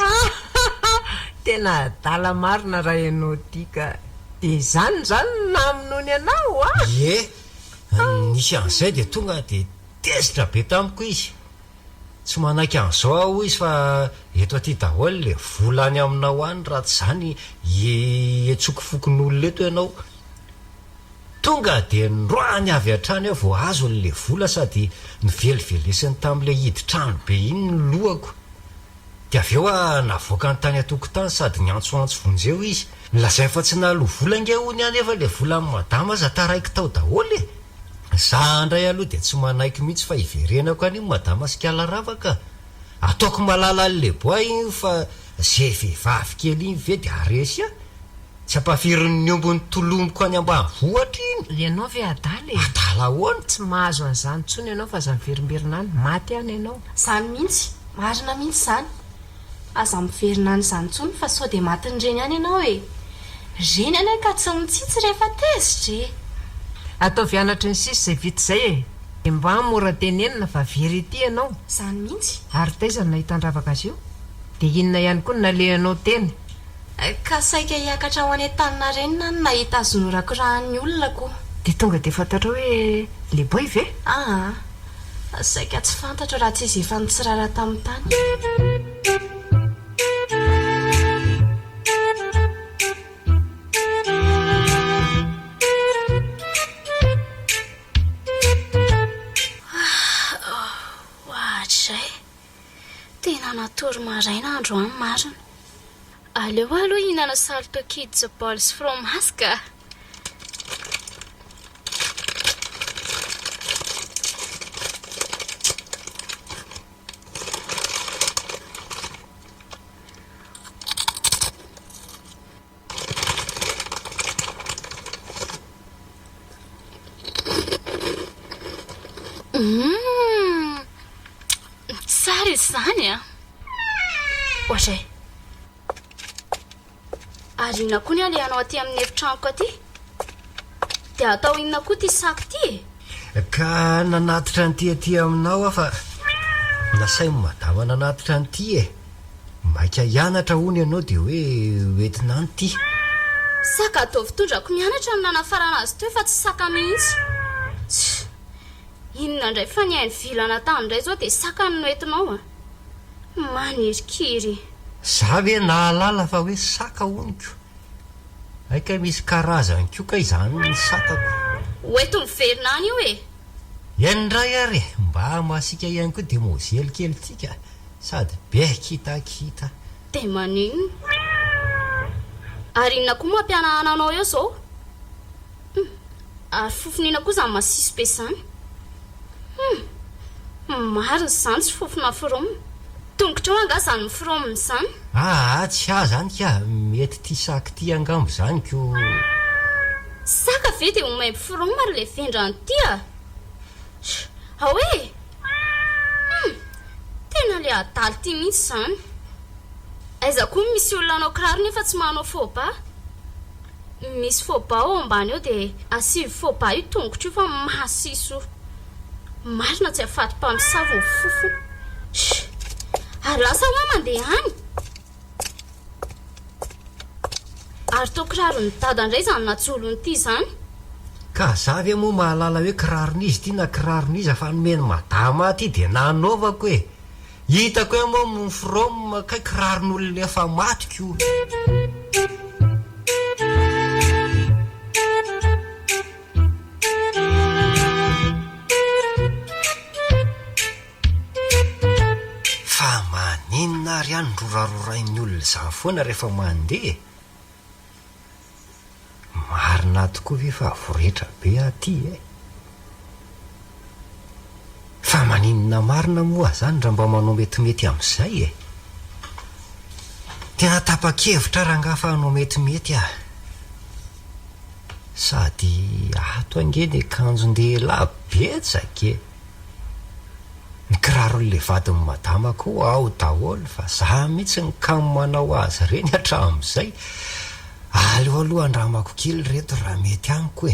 tena dala marina raha ianao tika dia zany naminony anao nisy an'izay dia tonga dia tezitra be tamiko izy tsy manaiky an'izao aho izy fa eto aty daholo le volany aminao any raha tsy zany etsokofokon'olona eto ianao tonga dia nroany avy hatrany aho vao azo le vola sady nivelivelesiny tamin'le hidy trano be iny ny lohako dia avy eo navoaka ny tany atokotany sady nyantsoantso vonjeo izy nylazay fa tsy naloha vola nge hony any efa le vola amin'ny madama aza taraiky tao daholo za ndray aloha dia tsy manaiky mihitsy fa hiverenako an'io madama sikala ravaka ataoko malala leboa iny fa zay vehivavy kely iny ve dia aresy tsy ampafirin'ny ombony tolomboko any ambanivohatra iny ianao ve adala adala hoana tsy mahazo an'izany ntsony ianao fa aza miverimberina any maty any ianao zany mihitsy marina mihitsy zany aza miverina any izany ntsony fa sao dia matiny reny any ianao reny any ka tsy mitsitsy rehefa tezitra ataovy anatry ny sisy izay vita izay dia mba mora tenenina fa very ity ianao zany mihitsy ary taizany nahitandravaka azy io dia inona ihany koa ny nalehanao teny ka saika hiakatra ho any an-tanina renina ny nahita azonorako raha ny olona koa dia tonga dia fantatra hoe leboy ve saika tsy fantatra raha tsy izy efa nitsirara tamin'ny tany tena natory maraina andro any marina aleo aloha hihinana salto kids balls fromage ka tsara izy zany ohatray ary inona koa ny alehanao aty amin'ny efitranoko aty dia atao inona koa ty sako ty ka nanatitra nyty aty aminao aho fa nasay madama nanatitra nyty maika hianatra hony ianao dia hoe oentina any ty saka atao fitondrako mianatra ny nanafarana azy teo fa tsy saka mihitsy inona indray fa ny hainy vilana tany indray zao dia saka ny noentinao manirikiry za ve nahalala fa hoe saka honiko aika misy karazany ko ka izany ny sakako oeto miverina any io enindray ary mba mahasika ihany koa dia mozelikely tika sady be kitakita dia maninona ary inona koa mampianahana anao eo zao ary fofonina koa zany masisy be zany Maro izany tsy fofona fromina. Tongotra eo anga zany fromina izany. Tsy ahy zany ka mety ty saky ty angambo zany ko. Saka ve dia homay fromina ary le vendrany ty a? Ahoe? Tena le adaly ty mihitsy zany. Aiza koa misy olona anao kiraro nefa tsy manao faux pas. Misy faux pas ao ambany eo dia asivy faux pas io tongotra io fa mahasiso. Marina tsy afaty-mpamosavy ny fofona. Ary lasa hoa mandeha any. Ary tao kiraro ny dada indray zany natsolon'ity zany. Ka zavy moa mahalala hoe kiraronizy ty na kiraronizy fa nomeny madama ty dia nanaovako hoe. Hitako hoe moa ny fromina kay kiraron'olona efa matiko io. Fa maninona ary any rorarorain'ny olona izany foana rehefa mandeha. Marina tokoa ve fa voretra be aty Fa maninona marina moa zany raha mba manao metimety amin'izay Tena tapa-kevitra raha fa hanao metimety Sady ato angeny akanjon-dehilahy betsaka Ny kiraron'le vadin'ny madama koa ao daholo fa za mihitsy ny kamo manao azy reny hatramin'izay. Aleo aloha andramako kely reto raha mety amiko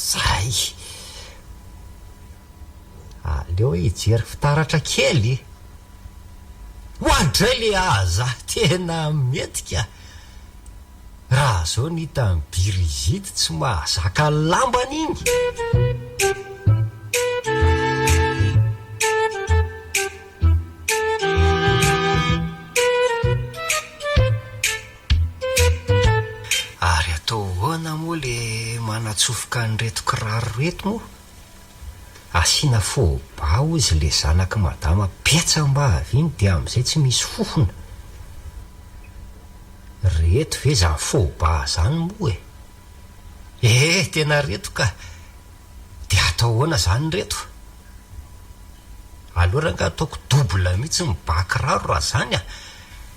Zay. Aleo hijery fitaratra kely. Hoadray le aza tena mety ka. Raha zao nita ny Birizity tsy mahazaka ny lambany iny. Ary atao hoana moa le manatsofoka ny reto kiraro reto moa. Asiana faux pas izy le zanaky madama petsam-bavy iny dia amin'izay tsy misy fofona. Reto ve zany faux pas zany moa tena reto ka. Dia atao hoana zany reto. Aleo raha ataoko double mihitsy ny ba-kiraro raha zany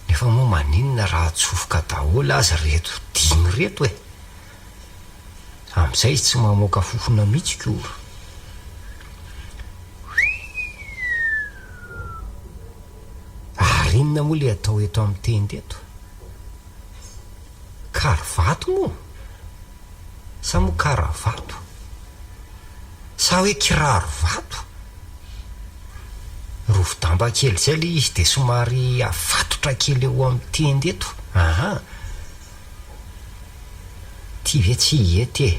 nefa moa maninona raha atsofoka daholo azy reto dimy reto Amin'izay tsy mamoaka fofona mihitsy koa. Ary inona moa le atao eto amin'ny tenda eto? Karavato moa? Sa moa karavato? Sa hoe kiraro vato? Rovi-damba kely zay le izy dia somary afatotra kely eo amin'ny tenda eto. Ty ve tsy hety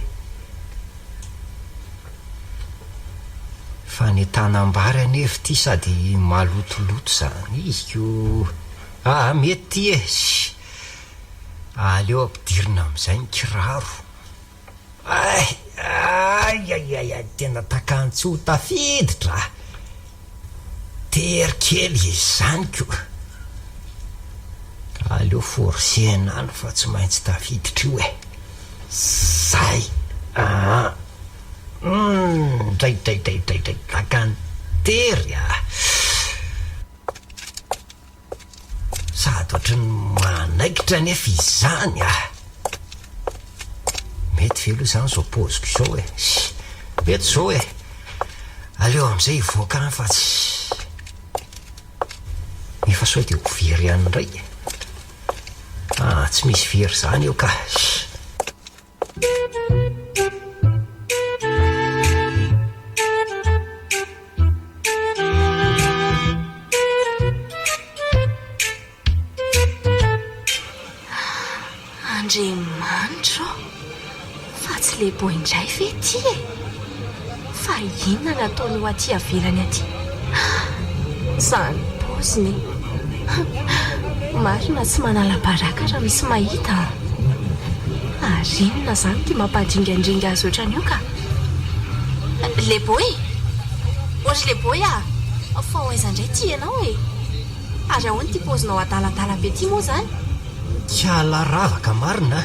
Fa ny tanambary anefa ty sady malotoloto zany izy ko. Mety Aleo ampidirina amin'izay ny kiraro. Tena takantsy ho tafiditra. Tery kely izany ko. Aleo forsena any fa tsy maintsy tafiditra io Zay. Dray takany tery Sady ohatrany manaikitra nefa izany Mety ve aloha zany zao poziko zao Mety zao Aleo amin'izay hivoaka any fa tsy. Nefa sao dia ho very ihany indray tsy misy very zany eo ka. Andriamanitro, fa tsy lehibo indray ve ty Fa inona nataony ho aty avelany aty? Zany poziny. Marina tsy manala-baraka raha misy mahita. Ary inona zany ty mampadringandringa azy ohatrany io ka? Leboy? Ohatry leboy fa hoaizandray ty ianao Ary ahoana ty pozinao adaladala be ty moa zany? Kiala ravaka marina.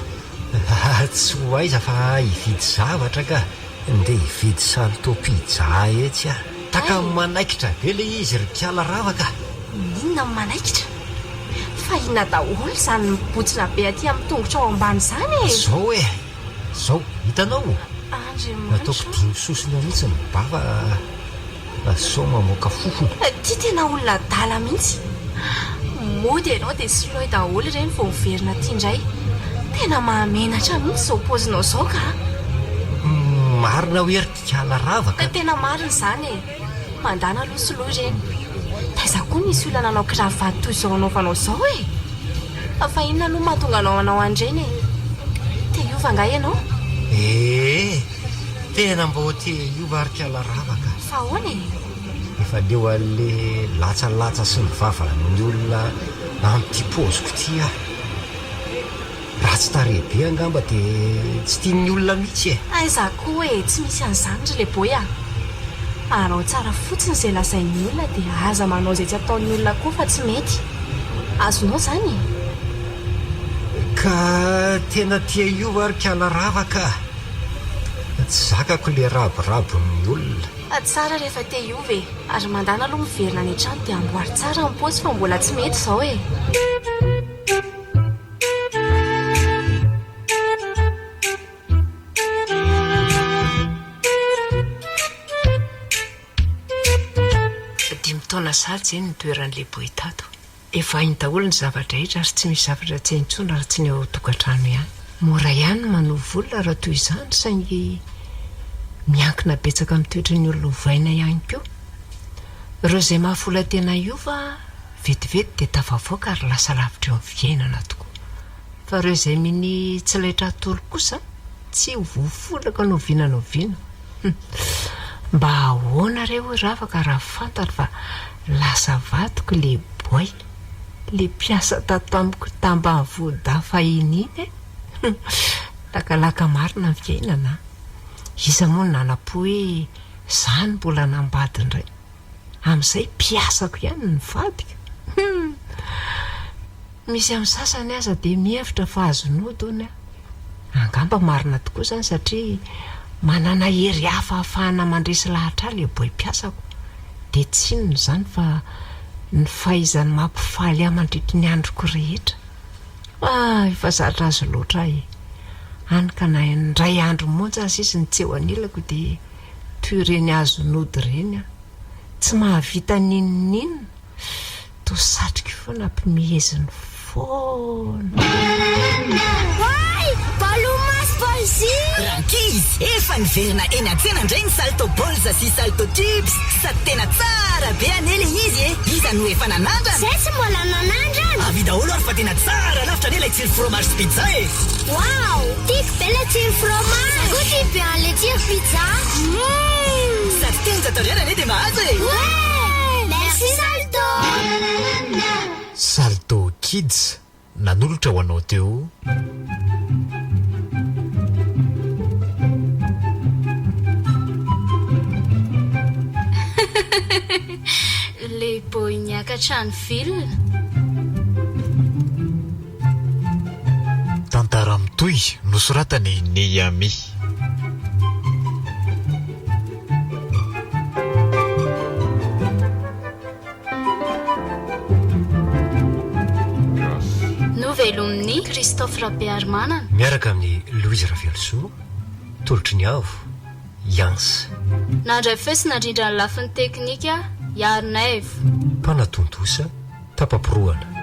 Tsy ho aiza fa hividy zavatra ka. Ndeha hividy salto pizza etsy taka manaikitra be le izy ry piala ravaka. Inona ny manaikitra fa inona daholo izany mibotsina be aty amin'ny tongotra ao ambany izany e. Zao e, zao hitanao nataoko Andriamanitra, dimy sosina mihitsy ny bava sao mamoaka fofona. ty tena olona dala mihitsy. Mody ianao dia soloy daholo ireny vao miverina ty indray. Tena mahamenatra mihitsy izao paozinao izao ka. Marina ho ery piala ravaka. Tena marina izany e. Mandana aloha soloy ireny. Taiza koa misy olona nanao kravaty toy izao anaovanao izao e. Fa inona no mahatonga anao anao andreny e. Te hiova nga ianao? Tena mba ho te hiova ary piala ravaka. Fa ahoana e? Efa leo an'le latsalatsa sy ny vavan'ny olona amin'ity paoziko ty ah. Raha tsy tarehibe angamba dia tsy tian'ny olona mihitsy e. Aiza koa e, tsy misy an'izany ry le boy a. Anao tsara fotsiny izay lazain'ny olona dia aza manao izay tsy ataon'ny olona koa fa tsy mety. Azonao izany e? Ka tena tia hiova ary piala ravaka. Tsy zakako le raborabon'ny olona. Tsara rehefa te hiova e. Ary mandana aloha miverina any an-trano dia amboary tsara ny paozy fa mbola tsy mety izao e. Dimy taona saly izay ny toeran'le boy tato. Efa hainy daholo ny zavatra rehetra ary tsy misy zavatra tsy haintsona raha tsy ny ao tokantrano ihany. Mora ihany no manova olona raha toy izany saingy miankina betsaka amin'ny toetry ny olona hovaina ihany koa. Ireo izay mahafola tena hiova vetivety dia tafavoaka ary lasa lavitra eo amin'ny fiainana tokoa. Fa ireo izay miny tsy laitra atolo kosa tsy vofolaka noviana. Mba ahoana reo ravaka raha fantatra fa lasa vadiko le boy, le piasa tatamiko tambavody fahiny iny e. Lakalaka marina ny fiainana. Iza moa ny nanapo hoe izany mbola nambady indray. Amin'izay piasako ihany ny vadika. Misy amin'ny sasany aza dia mihevitra fa azonody hono a. Angamba marina tokoa izany satria manana hery hafa ahafahana mandresy lahatra le boy piasako. Dia tsy inona izany fa ny fahaizany mampifaly ahy mandritra ny androko rehetra. Efa zatra azy loatra e. Hany ka na indray andro monja sisy ny tsy eo anilako dia toy ireny azonody ireny a. Tsy mahavita ninonina. Toa satrika foana ampimiheziny foana. Wai! Balomas Bolzy! Rankizy, efa niverina eny an-tsena indray ny salto bolza sy salto tubes. Sady tena tsara be anele izy e. Iza no efa nanandrana. Zay tsy mbola nanandrana. Avy daholo ary fa tena tsara lavitra ane ilay tsiro fromage sy pizza e. Wow! Tiako be le tsiro fromage. Koa tia be an'le tsiro pizza. Sady teny jatoriana ane dia mahazo e. Ouais! Merci Salto! Salto Kids nanolotra ho anao teo. Le boy niakatra ny vilona. Tantara mitoy nosoratany Neyami. Novelomin'ny Christophe Rabearmanana. Miaraka amin'ny Louise Ravelso, tolotry ny avo, Yans. Nandray fesina indrindra ny lafin'ny teknika Yarnev. Mpanatontosa, tapaporoana.